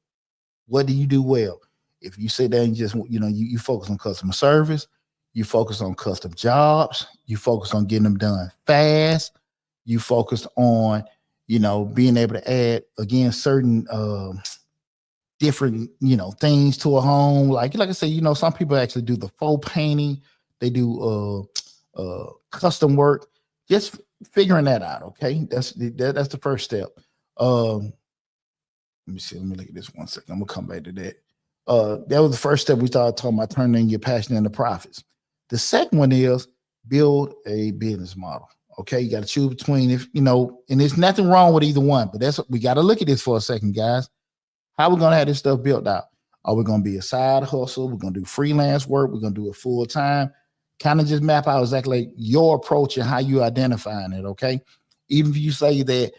What do you do well? If you sit there and just, you focus on customer service, you focus on custom jobs, you focus on getting them done fast, you focus on, being able to add, again, certain different, things to a home. Like I said, some people actually do the faux painting. They do custom work. Just figuring that out, okay? That's the first step. Let me see. Let me look at this 1 second. I'm going to come back to that. That was the first step. We started talking about turning your passion into profits. The second one is build a business model. Okay, you got to choose between, and there's nothing wrong with either one, but we got to look at this for a second, guys. How are we going to have this stuff built out? Are we going to be a side hustle? We're going to do freelance work. We're going to do it full time. Kind of just map out exactly your approach and how you identifying it. Okay, even if you say that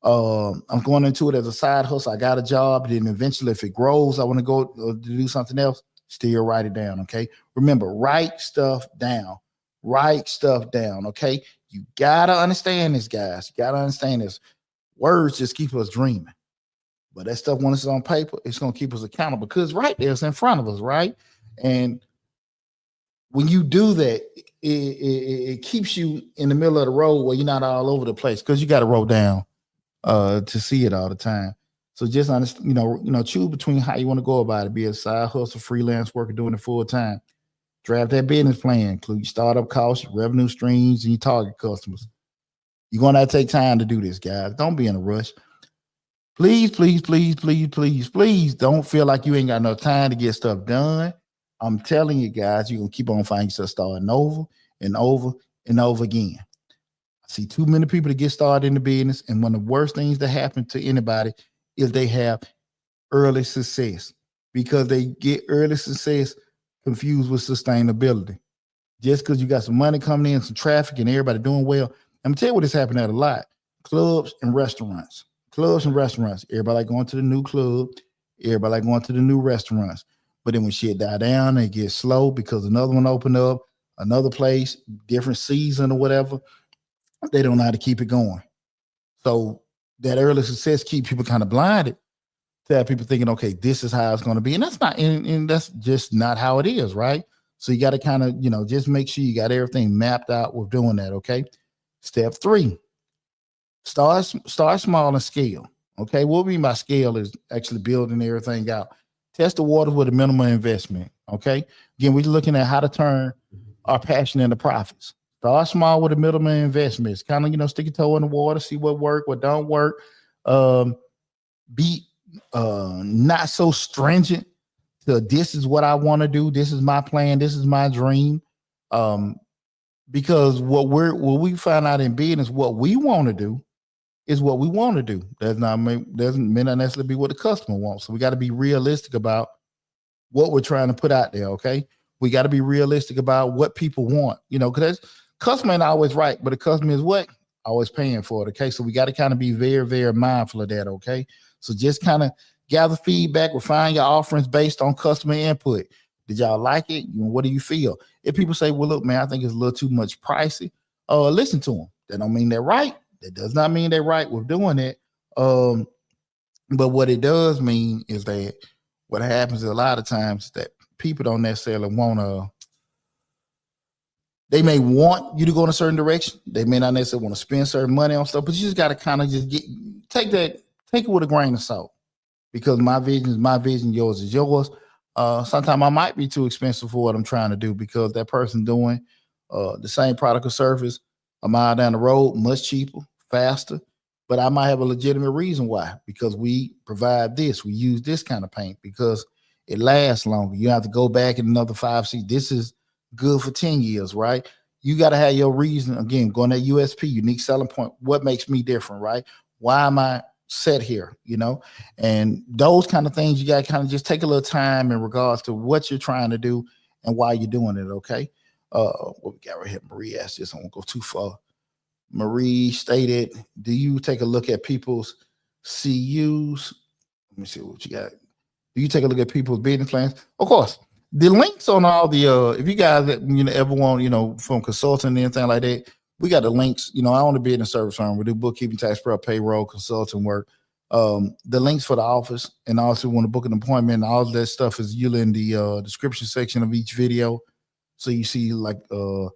I'm going into it as a side hustle, I got a job, then eventually, if it grows, I want to go to do something else. Still write it down. Okay, remember, write stuff down. Write stuff down. Okay. You gotta understand this, guys. You gotta understand this. Words just keep us dreaming. But that stuff, when it's on paper, it's gonna keep us accountable, because right there, it's in front of us, right? And when you do that, it keeps you in the middle of the road where you're not all over the place, because you got to roll down to see it all the time. So just understand, choose between how you want to go about it. Be a side hustle, freelance worker, doing it full time. Draft that business plan, include your startup costs, your revenue streams, and your target customers. You're going to have to take time to do this, guys. Don't be in a rush. Please, please, please, please, please, please don't feel like you ain't got enough time to get stuff done. I'm telling you, guys, you're going to keep on finding yourself starting over and over and over again. I see too many people to get started in the business, and one of the worst things that happen to anybody is they have early success, because they get early success confused with sustainability. Just because you got some money coming in, some traffic, and everybody doing well. I'm gonna tell you what has happened at a lot. clubs and restaurants. Clubs and restaurants. Everybody like going to the new club. Everybody like going to the new restaurants. But then when shit die down, it gets slow because another one opened up, another place, different season or whatever. They don't know how to keep it going. So that early success keeps people kind of blinded to have people thinking, okay, this is how it's going to be. And that's not, and that's just not how it is, right? So you got to kind of, just make sure you got everything mapped out with doing that, okay? Step 3, start small and scale, okay? What we mean by scale is actually building everything out. Test the water with a minimum investment, okay? Again, we're looking at how to turn our passion into profits. Start small with a minimum investment. It's kind of, stick your toe in the water, see what work, what don't work. Be not so stringent to this is what I want to do. This is my plan. This is my dream. Because what we find out in business, what we want to do is what we want to do. Doesn't may not necessarily be what the customer wants. So we got to be realistic about what we're trying to put out there. Okay. We got to be realistic about what people want, because customer ain't always right, but the customer is what? Always paying for it. Okay. So we got to kind of be very, very mindful of that. Okay. So just kind of gather feedback, refine your offerings based on customer input. Did y'all like it? What do you feel? If people say, well, look, man, I think it's a little too much pricey, listen to them. That don't mean they're right. That does not mean they're right with doing it. But what it does mean is that what happens a lot of times is that people don't necessarily want to, they may want you to go in a certain direction. They may not necessarily want to spend certain money on stuff, but you just got to kind of just take it with a grain of salt, because my vision is my vision, yours is yours. Sometimes I might be too expensive for what I'm trying to do, because that person doing the same product or service a mile down the road, much cheaper, faster, but I might have a legitimate reason why, because we provide this, we use this kind of paint because it lasts longer. You have to go back in another 5, 6. This is good for 10 years, right? You got to have your reason. Again, going that USP, unique selling point. What makes me different, right? Why am I set here, and those kind of things, you got to kind of just take a little time in regards to what you're trying to do and why you're doing it. Okay. What we got right here, Marie asked this, I won't go too far. Marie stated, do you take a look at people's CUs? Let me see what you got. Do you take a look at people's business plans? Of course, the links on all the if you guys ever want, from consulting and anything like that, we got the links. I own a business service firm. We do bookkeeping, tax prep, payroll, consulting work. The links for the office, and also want to book an appointment, all of that stuff is usually in the description section of each video. So you see, like, to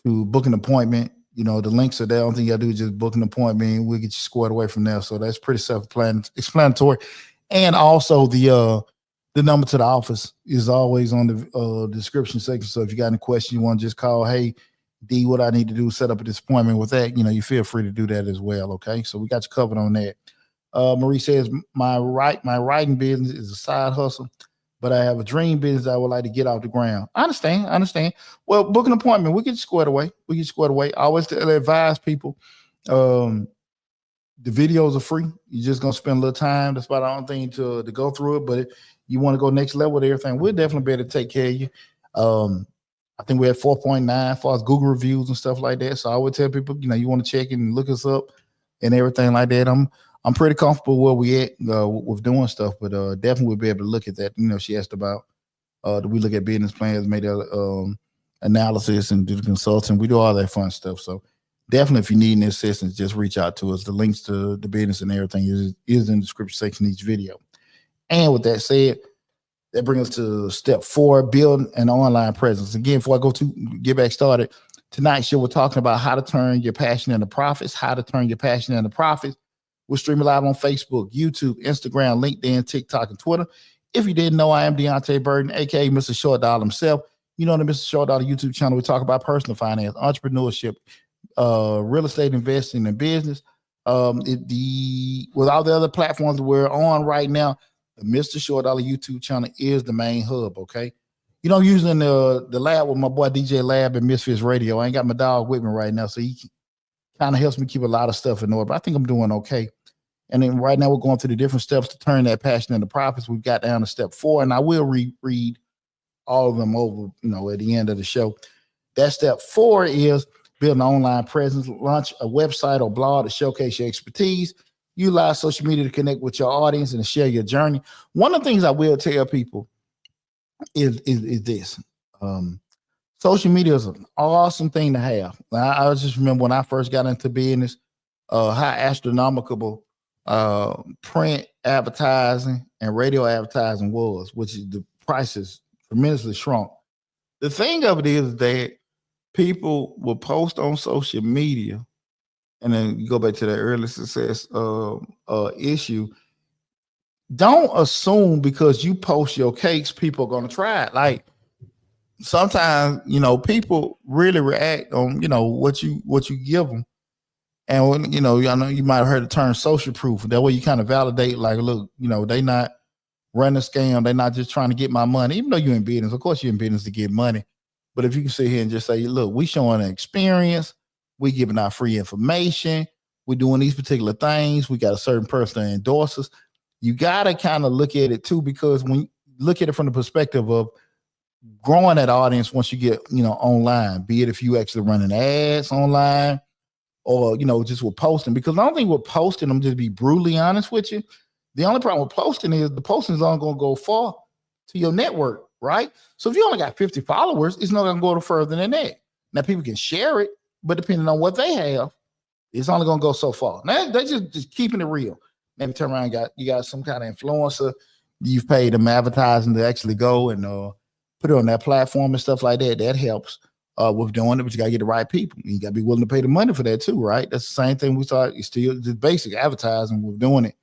book an appointment, the links are there. The only thing you got to do is just book an appointment, and we'll get you squared away from there. So that's pretty self-explanatory. And also the number to the office is always on the description section. So if you got any questions, you want to just call, hey, D, what I need to do, set up this appointment with that, you feel free to do that as well. Okay. So we got you covered on that. Marie says, my writing business is a side hustle, but I have a dream business I would like to get off the ground. I understand. Well, book an appointment. We get you squared away. I always advise people, the videos are free. You're just going to spend a little time. That's about the only thing to go through it. But if you want to go next level with everything, we'll definitely be able to take care of you. I think we're at 4.9 as far as Google reviews and stuff like that. So I would tell people, you want to check and look us up and everything like that. I'm pretty comfortable where we at with doing stuff, but definitely we'll be able to look at that. She asked about, do we look at business plans, made analysis and do the consulting. We do all that fun stuff. So definitely, if you need any assistance, just reach out to us. The links to the business and everything is in the description section of each video. And with that said, that brings us to step 4, build an online presence. Again, before I get back started, tonight's show, we're talking about how to turn your passion into profits, We're streaming live on Facebook, YouTube, Instagram, LinkedIn, TikTok, and Twitter. If you didn't know, I am Deonte Burden, aka Mr. Short Dollar himself. The Mr. Short Dollar YouTube channel, we talk about personal finance, entrepreneurship, real estate investing, and business. With all the other platforms that we're on right now, the Mr. Short Dollar YouTube channel is the main hub. Okay, I'm using the lab with my boy DJ Lab and Misfits Radio. I ain't got my dog with me right now, so he kind of helps me keep a lot of stuff in order. But I think I'm doing okay. And then right now we're going through the different steps to turn that passion into profits. We've got down to step 4, and I will read all of them over, at the end of the show. That step 4 is build an online presence, launch a website or blog to showcase your expertise, utilize social media to connect with your audience and to share your journey. One of the things I will tell people is this. Social media is an awesome thing to have. I just remember when I first got into business, how astronomical print advertising and radio advertising was, which is the prices tremendously shrunk. The thing of it is that people will post on social media, and then you go back to that early success issue. Don't assume because you post your cakes, people are going to try it. Like sometimes, people really react on, what you give them. And when, I know you might have heard the term social proof. That way you kind of validate, like, look, they not running a scam. They're not just trying to get my money, even though you're in business. Of course, you're in business to get money. But if you can sit here and just say, look, we showing an experience, we giving out free information, we're doing these particular things, we got a certain person that endorses. You got to kind of look at it too, because when you look at it from the perspective of growing that audience once you get, online, be it if you actually running ads online or, just with posting, because the only thing with posting, I'm just be brutally honest with you. The only problem with posting is the posting is only going to go far to your network, right? So if you only got 50 followers, it's not going to go no further than that. Now people can share it, but depending on what they have, it's only going to go so far. Now they're just keeping it real. Maybe turn around, you got some kind of influencer, you've paid them advertising to actually go and put it on that platform and stuff like that. That helps with doing it, but you got to get the right people. You got to be willing to pay the money for that too, right? That's the same thing we thought. It's still just basic advertising with doing it.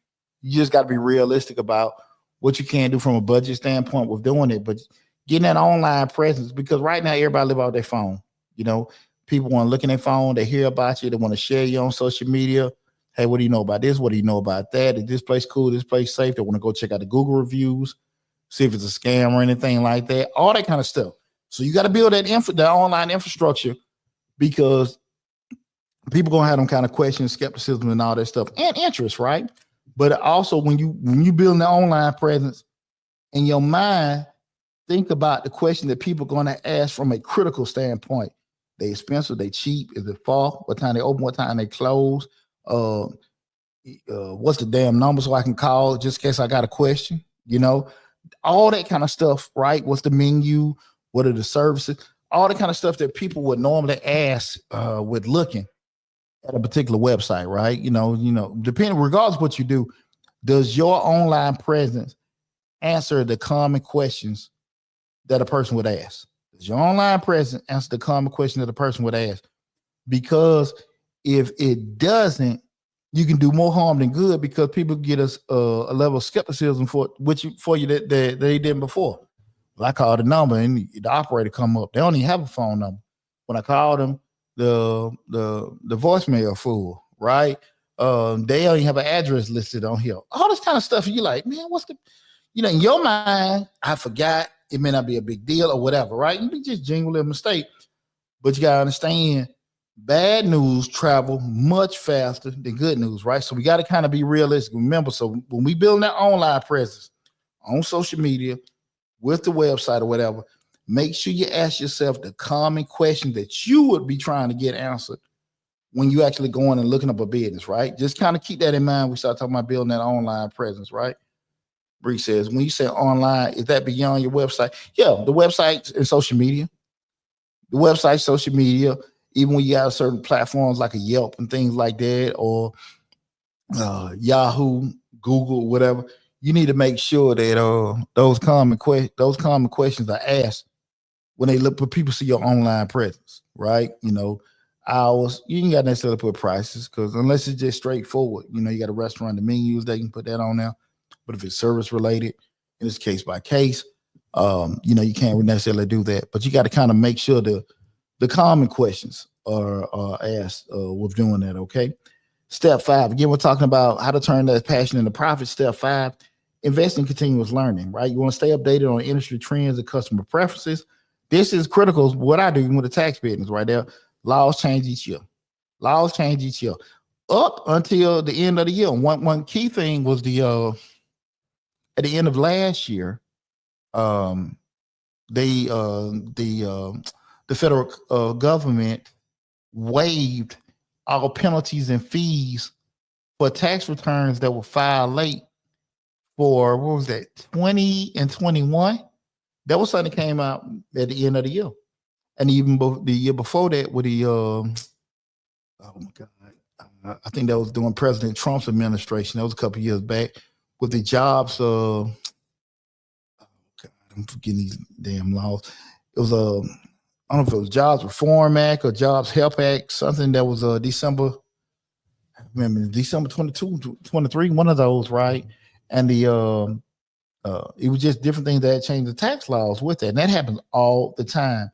You just got to be realistic about what you can do from a budget standpoint with doing it, but getting that online presence, because right now everybody live off their phone. People want to look in their phone, they hear about you, they want to share you on social media. Hey, what do you know about this? What do you know about that? Is this place cool? This place safe? They want to go check out the Google reviews, see if it's a scam or anything like that, all that kind of stuff. So you got to build that online infrastructure, because people gonna have them kind of questions, skepticism, and all that stuff, and interest, right? But also when you build an online presence in your mind, think about the question that people are going to ask from a critical standpoint. They expensive, they cheap, is it far? What time they open, what time they close? What's the damn number so I can call just in case I got a question? All that kind of stuff, right? What's the menu? What are the services? All the kind of stuff that people would normally ask with looking at a particular website, right? Depending, regardless of what you do, does your online presence answer the common questions that a person would ask? Does your online presence answer the common question that a person would ask? Because if it doesn't, you can do more harm than good, because people get us a level of skepticism for you that they didn't before. Well, I called a number and the operator come up. They don't even have a phone number. When I called them, the voicemail full, right? They don't even have an address listed on here. All this kind of stuff. You're like, man, what's the, in your mind, I forgot. It may not be a big deal or whatever, right? You be just genuinely a mistake. But you got to understand, bad news travel much faster than good news, right? So we got to kind of be realistic. Remember, so when we build that online presence on social media with the website or whatever, make sure you ask yourself the common question that you would be trying to get answered when you actually going and looking up a business, right? Just kind of keep that in mind. We start talking about building that online presence, right? Bree says, when you say online, is that beyond your website? Yeah, the website and social media. The website, social media, even when you have certain platforms like a Yelp and things like that, or Yahoo, Google, whatever, you need to make sure that those common questions are asked when they look, for people see your online presence, right? Hours, you ain't got necessarily put prices, because unless it's just straightforward, you got a restaurant, the menus, they can put that on there. But if it's service related, and it's case by case, you can't necessarily do that. But you got to kind of make sure the common questions are asked with doing that, okay? Step 5, again, we're talking about how to turn that passion into profit. Step 5, invest in continuous learning, right? You want to stay updated on industry trends and customer preferences. This is critical. What I do with the tax business right there. Laws change each year. Up until the end of the year. One key thing was at the end of last year, the federal government waived all penalties and fees for tax returns that were filed late for, what was that, 20 and 21. That was something that came out at the end of the year. And even the year before that with the, oh my God, I think that was during President Trump's administration. That was a couple of years back with the jobs. Oh God, I'm forgetting these damn laws. It was I don't know if it was Jobs Reform Act or Jobs Help Act, something that was December 22, 23, one of those, right? And the it was just different things that changed the tax laws with that. And that happens all the time.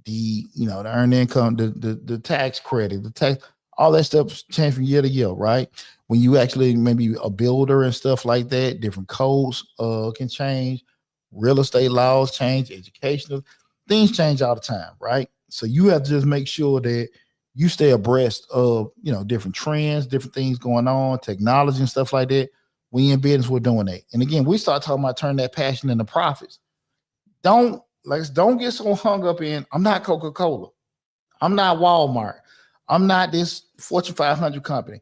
The earned income, the tax credit, the tax, all that stuff change from year to year, right? When you actually maybe a builder and stuff like that, different codes can change, real estate laws change, educational things change all the time, right? So you have to just make sure that you stay abreast of different trends, different things going on, technology and stuff like that. We in business, we're doing that. And again, we start talking about turning that passion into profits. Don't get so hung up in, I'm not Coca-Cola. I'm not Walmart. I'm not this Fortune 500 company.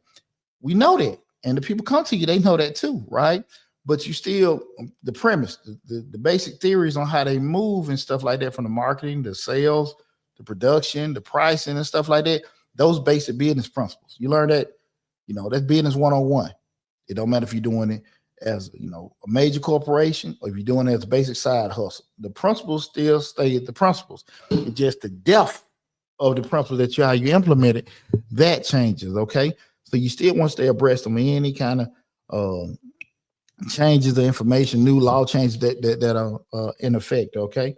We know that. And the people come to you, they know that too, right? But you still, the premise, the basic theories on how they move and stuff like that, from the marketing, the sales, the production, the pricing and stuff like that, those basic business principles. You learn that, that's business 101. It don't matter if you're doing it as a major corporation or if you're doing it as a basic side hustle. The principles still stay the principles. It's just the depth of the principles that how you implement it, that changes. Okay. So you still want to stay abreast of any kind of changes the information, new law changes that are in effect. Okay.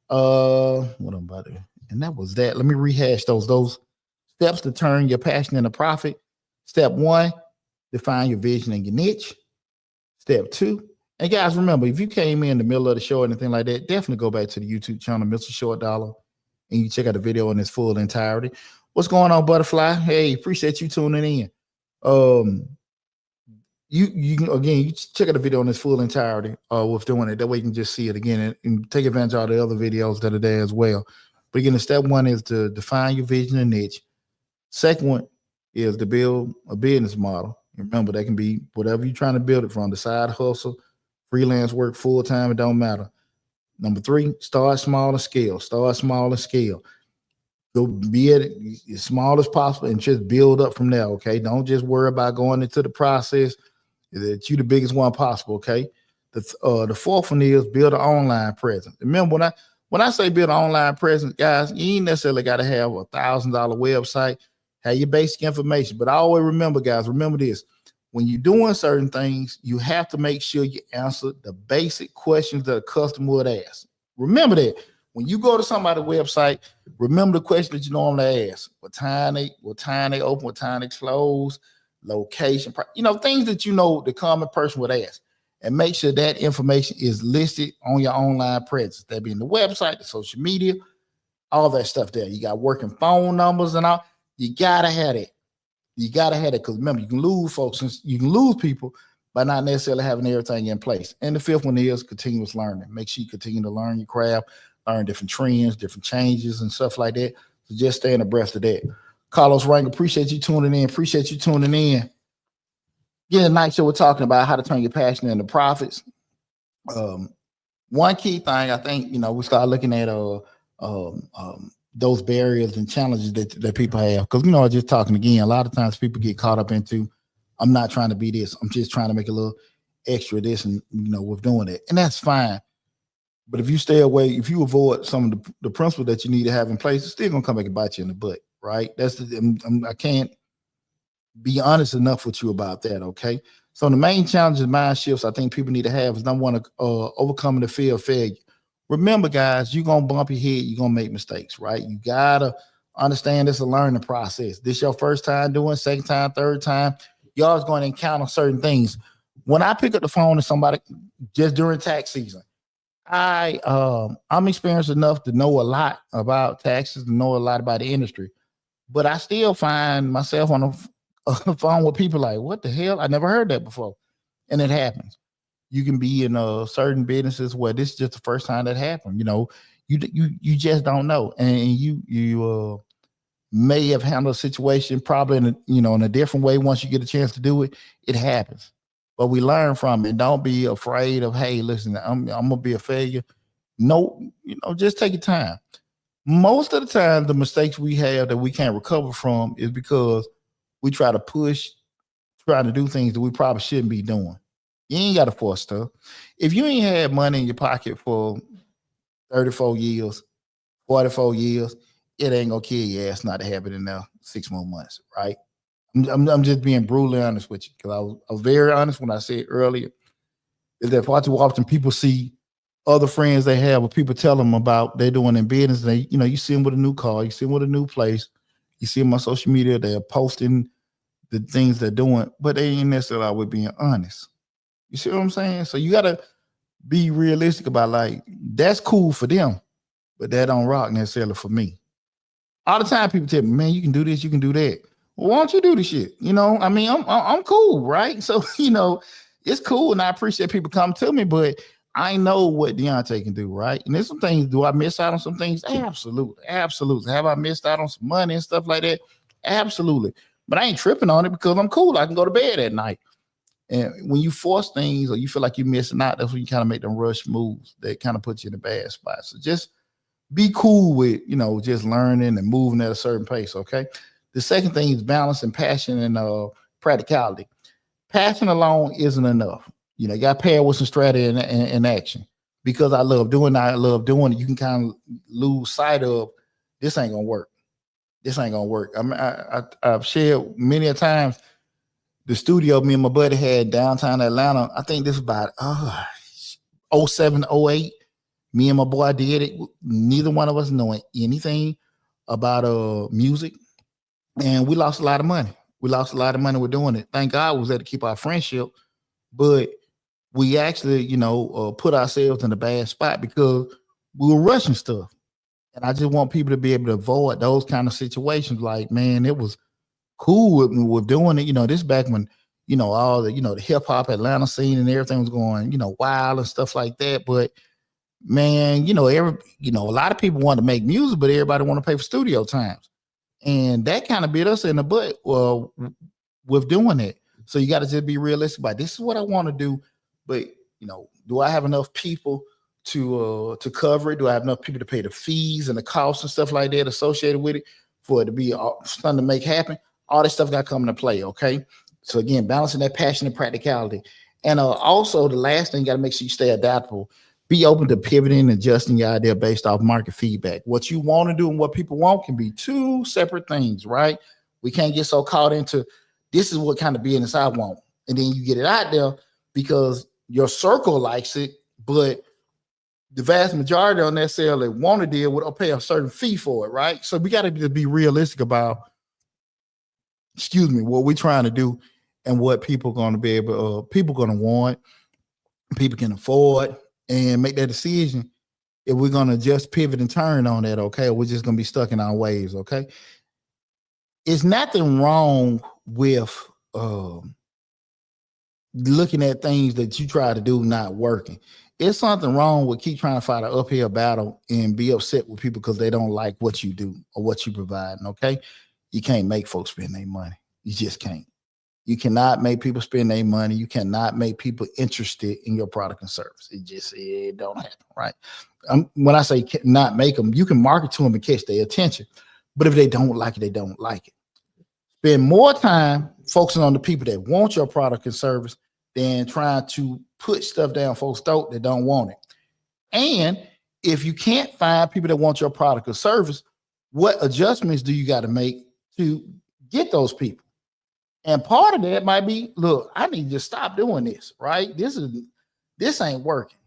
What I'm about to, and that was that. Let me rehash those steps to turn your passion into profit. Step 1, define your vision and your niche. Step 2, and guys, remember, if you came in the middle of the show or anything like that, definitely go back to the YouTube channel, Mr. Short Dollar, and you check out the video in its full entirety. What's going on, Butterfly? Hey, appreciate you tuning in. You can, again, you check out the video in its full entirety with doing it. That way you can just see it again and take advantage of all the other videos that are there as well. But again, the step 1 is to define your vision and niche. Second one is to build a business model. Remember, that can be whatever you're trying to build it from, the side hustle, freelance work, full-time, it don't matter. Number 3, start small and scale. Start small and scale. Go be at it as small as possible and just build up from there, okay? Don't just worry about going into the process that you the biggest one possible, okay? The fourth one is build an online presence. Remember, when I say build an online presence, guys, you ain't necessarily got to have a $1,000 website. Have your basic information. But I always remember, guys, remember this. When you're doing certain things, you have to make sure you answer the basic questions that a customer would ask. Remember that. When you go to somebody's website, remember the question that you normally ask. What time they open, what time they close, location, things that the common person would ask. And make sure that information is listed on your online presence. That being the website, the social media, all that stuff there. You got working phone numbers and all. You gotta have it. You gotta have it, because remember, you can lose folks, you can lose people by not necessarily having everything in place. And the fifth one is continuous learning. Make sure you continue to learn your craft, learn different trends, different changes, and stuff like that. So just staying abreast of that. Carlos Rank, appreciate you tuning in. Yeah, tonight show we're talking about how to turn your passion into profits. One key thing, I think, we start looking at those barriers and challenges that people have. Because, just talking again, a lot of times people get caught up into, I'm not trying to be this. I'm just trying to make a little extra this and, with doing it. And that's fine. But if you stay away, if you avoid some of the principles that you need to have in place, it's still going to come back and bite you in the butt, right? I can't be honest enough with you about that, okay? So the main challenges, mind shifts, I think people need to have is number 1, overcoming the fear of failure. Remember, guys, you're going to bump your head. You're going to make mistakes, right? You got to understand this is a learning process. This your first time doing, second time, third time. You're always going to encounter certain things. When I pick up the phone to somebody just during tax season, I'm experienced enough to know a lot about taxes, to know a lot about the industry. But I still find myself on the phone with people like, what the hell? I never heard that before. And it happens. You can be in certain businesses where this is just the first time that happened. You just don't know. And you may have handled a situation probably in a different way. Once you get a chance to do it, it happens. But we learn from it. Don't be afraid of, hey, listen, I'm gonna be a failure. No, just take your time. Most of the time, the mistakes we have that we can't recover from is because we try to do things that we probably shouldn't be doing. You ain't got to force stuff. If you ain't had money in your pocket for 34 years, 44 years, it ain't gonna kill your ass not to have it in there 6 more months, right? I'm just being brutally honest with you, because I was very honest when I said earlier is that far too often people see other friends they have, or people tell them about they're doing in business. They, you see them with a new car, you see them with a new place, you see them on social media, they're posting the things they're doing, but they ain't necessarily always being honest. You see what I'm saying? So you gotta be realistic about, like, that's cool for them, but that don't rock necessarily for me. All the time people tell me, man, you can do this, you can do that. Well, why don't you do the shit? I'm cool, right? So, it's cool, and I appreciate people come to me, but I know what Deonte can do, right? And there's some things, do I miss out on some things? Absolutely. Absolutely. Have I missed out on some money and stuff like that? Absolutely. But I ain't tripping on it because I'm cool. I can go to bed at night. And when you force things or you feel like you're missing out, that's when you kind of make them rush moves that kind of put you in a bad spot. So just be cool with, just learning and moving at a certain pace, okay? The second thing is balance and passion and practicality. Passion alone isn't enough. You got to pair with some strategy and action. Because I love doing it, you can kind of lose sight of, this ain't going to work. This ain't going to work. I've shared many a times the studio me and my buddy had downtown Atlanta. I think this was about 07, 08. Me and my boy did it. Neither one of us knowing anything about music. And we lost a lot of money. We lost a lot of money with doing it. Thank God we was able to keep our friendship. But we actually, put ourselves in a bad spot because we were rushing stuff. And I just want people to be able to avoid those kind of situations. Like, man, it was cool with doing it. This back when, all the, the hip hop Atlanta scene and everything was going, wild and stuff like that. But man, a lot of people want to make music, but everybody want to pay for studio times. And that kind of bit us in the butt with doing it. So you got to just be realistic about, this is what I want to do. But, do I have enough people to cover it? Do I have enough people to pay the fees and the costs and stuff like that associated with it for it to be something to make happen? All this stuff got to come into play, okay? So again, balancing that passion and practicality. And also the last thing, you got to make sure you stay adaptable. Be open to pivoting and adjusting your idea based off market feedback. What you want to do and what people want can be two separate things, right? We can't get so caught into, this is what kind of business I want. And then you get it out there because your circle likes it, but the vast majority don't necessarily want to deal with or pay a certain fee for it, right? So we got to be realistic about, what we're trying to do and what people are going to be able, people going to want, people can afford, and make that decision if we're going to just pivot and turn on that, okay? Or we're just going to be stuck in our ways, okay? It's nothing wrong with looking at things that you try to do not working. It's something wrong with keep trying to fight an uphill battle and be upset with people because they don't like what you do or what you provide, okay? You can't make folks spend their money. You just can't. You cannot make people spend their money. You cannot make people interested in your product and service. It don't happen, right? When I say not make them, you can market to them and catch their attention. But if they don't like it, they don't like it. Spend more time focusing on the people that want your product and service than trying to put stuff down folks' throat that don't want it. And if you can't find people that want your product or service, what adjustments do you got to make to get those people? And part of that might be, look, I need to just stop doing this, right? This ain't working.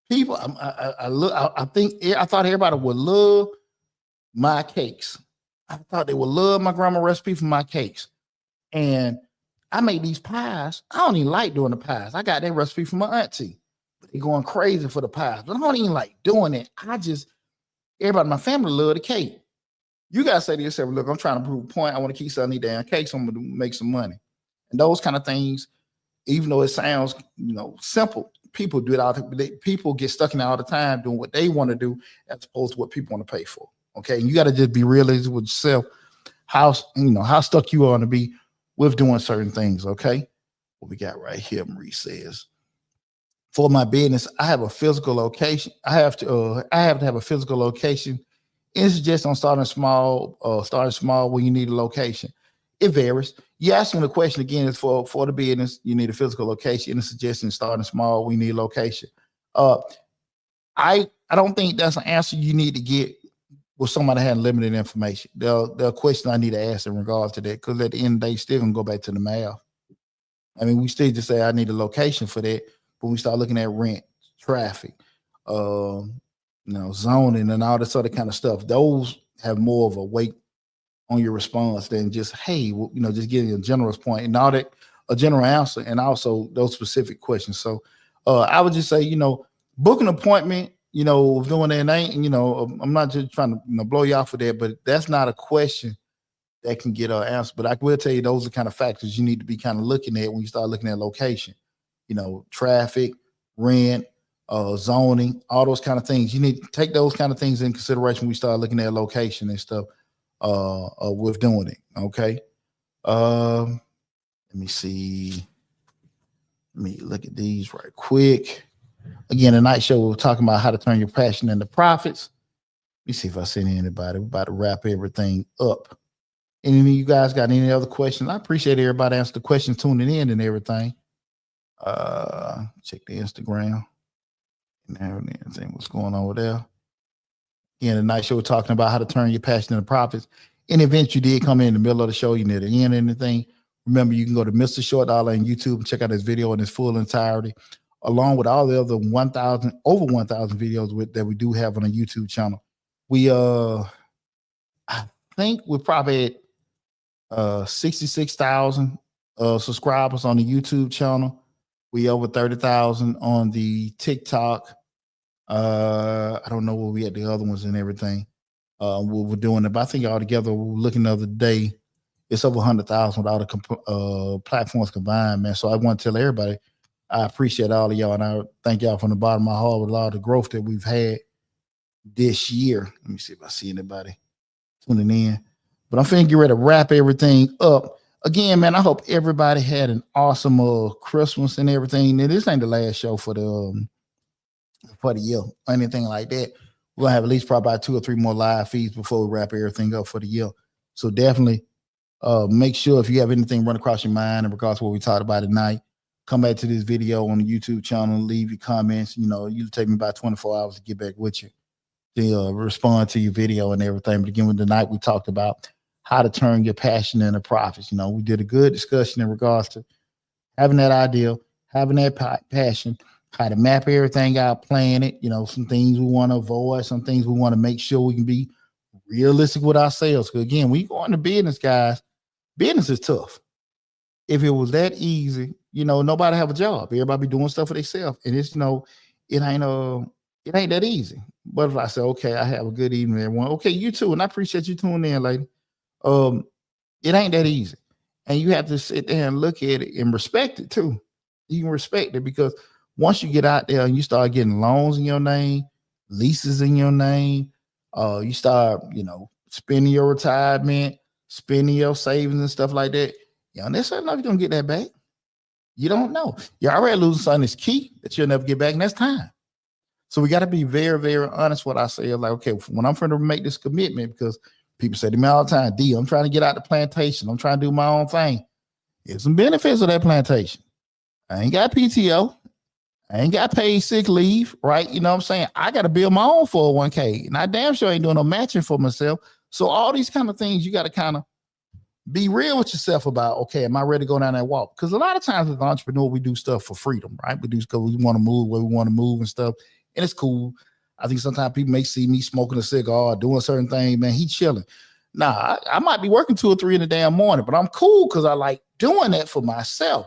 People, I thought everybody would love my cakes. I thought they would love my grandma recipe for my cakes. And I make these pies. I don't even like doing the pies. I got that recipe from my auntie. But they're going crazy for the pies. But I don't even like doing it. Everybody in my family love the cake. You got to say to yourself, look, I'm trying to prove a point. I want to keep selling these damn cakes. So I'm going to make some money. And those kind of things, even though it sounds, simple, people do it all. People get stuck in it all the time doing what they want to do as opposed to what people want to pay for. Okay. And you got to just be realistic with yourself. How stuck you are to be with doing certain things. Okay. What we got right here, Marie says, for my business, I have a physical location. I have to have a physical location. It's just on starting small when you need a location. It varies. You're asking the question again is for the business, you need a physical location, and it's suggesting starting small, we need a location. Uh I don't think that's an answer you need to get with somebody having limited information. The question I need to ask in regards to that, because at the end of the day, still gonna go back to the math. I mean, we still just say I need a location for that, but we start looking at rent, traffic, zoning, and all this other kind of stuff. Those have more of a weight on your response than just hey, just giving you a general point and all that, a general answer, and also those specific questions. So, I would just say, book an appointment. Doing that ain't, I'm not just trying to blow you off for that, but that's not a question that can get an answer. But I will tell you, those are kind of factors you need to be kind of looking at when you start looking at location. Traffic, rent, zoning, all those kind of things. You need to take those kind of things in consideration when we start looking at location and stuff with doing it. Okay. Let me see. Let me look at these right quick. Again, tonight show we're talking about how to turn your passion into profits. Let me see if I see anybody. We're about to wrap everything up. Any of you guys got any other questions? I appreciate everybody answering the questions, tuning in and everything. Check the Instagram and everything. What's going on over there? Again, tonight show we're talking about how to turn your passion into profits. In the event you did come in the middle of the show, you near the end or anything, remember you can go to Mr. Short Dollar on YouTube and check out this video in its full entirety, along with all the other over 1,000 videos that we do have on a YouTube channel. We I think we're probably at 66,000 subscribers on the YouTube channel. We over 30,000 on the TikTok. I don't know where we at the other ones and everything. We're doing it, but I think altogether we're looking the other day, it's over 100,000 with all the platforms combined, man. So I want to tell everybody, I appreciate all of y'all, and I thank y'all from the bottom of my heart with a lot of the growth that we've had this year. Let me see if I see anybody tuning in. But I'm finna get ready to wrap everything up. Again, man, I hope everybody had an awesome Christmas and everything. And this ain't the last show for the year or anything like that. We're gonna have at least probably about 2 or 3 more live feeds before we wrap everything up for the year. So definitely make sure if you have anything run across your mind in regards to what we talked about tonight, come back to this video on the YouTube channel, leave your comments. It'll take me about 24 hours to get back with you to respond to your video and everything. But again, with tonight we talked about how to turn your passion into profits. We did a good discussion in regards to having that ideal, having that passion, how to map everything out, plan it. Some things we want to avoid, some things we want to make sure we can be realistic with ourselves. Because again, we go into business, guys. Business is tough. If it was that easy, nobody have a job. Everybody be doing stuff for themselves, and it's it ain't that easy. But if I say, okay, I have a good evening, everyone. Okay, you too, and I appreciate you tuning in, lady. It ain't that easy, and you have to sit there and look at it and respect it too. You can respect it because once you get out there and you start getting loans in your name, leases in your name, you start, spending your retirement, spending your savings and stuff like that. That's not you're gonna get that back. You don't know. You're already losing something that's key that you'll never get back, and that's time. So we got to be very, very honest with ourselves. Like, okay, when I'm trying to make this commitment, because people say to me all the time, D, I'm trying to get out the plantation. I'm trying to do my own thing. There's some benefits of that plantation. I ain't got PTO. I ain't got paid sick leave, right? You know what I'm saying? I got to build my own 401k. And I damn sure ain't doing no matching for myself. So all these kind of things, you got to kind of be real with yourself about, okay, am I ready to go down that walk? Because a lot of times as an entrepreneur, we do stuff for freedom, right? We do because we want to move where we want to move and stuff. And it's cool. I think sometimes people may see me smoking a cigar, doing certain things, man, he chilling. Nah, I might be working 2 or 3 in the damn morning, but I'm cool because I like doing that for myself.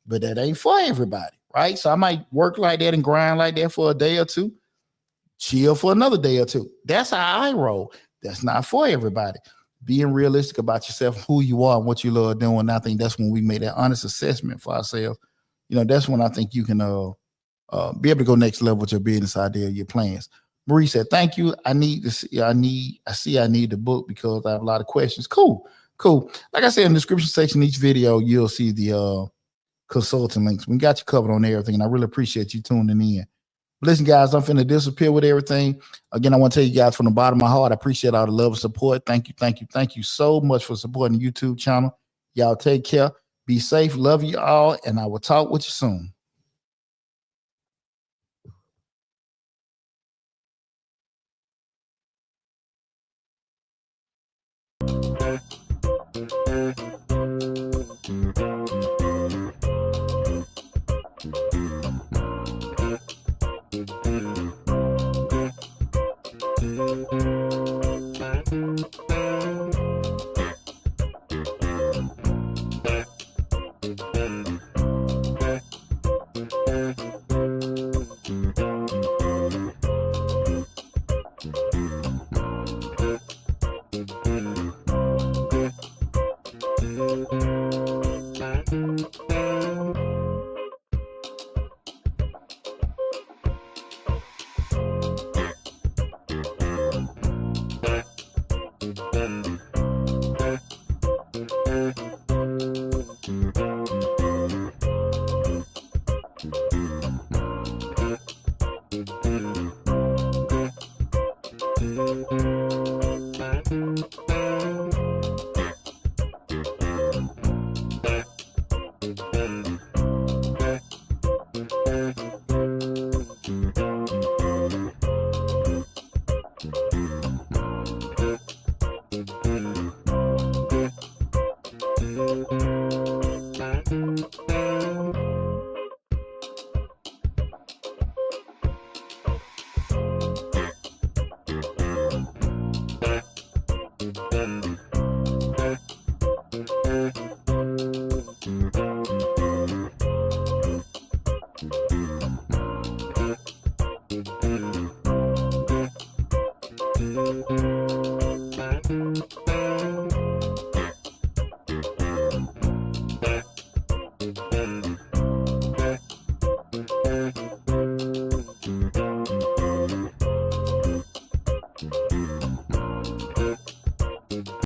But that ain't for everybody, right? So I might work like that and grind like that for a day or two, chill for another day or two. That's how I roll. That's not for everybody. Being realistic about yourself, who you are, and what you love doing. And I think that's when we made that honest assessment for ourselves. That's when I think you can be able to go next level with your business idea, your plans. Marie said, thank you. I need the book because I have a lot of questions. Cool. Like I said, in the description section of each video, you'll see the consulting links. We got you covered on everything, and I really appreciate you tuning in. Listen, guys, I'm finna disappear with everything. Again, I want to tell you guys from the bottom of my heart, I appreciate all the love and support. Thank you so much for supporting the YouTube channel. Y'all take care. Be safe. Love you all, and I will talk with you soon.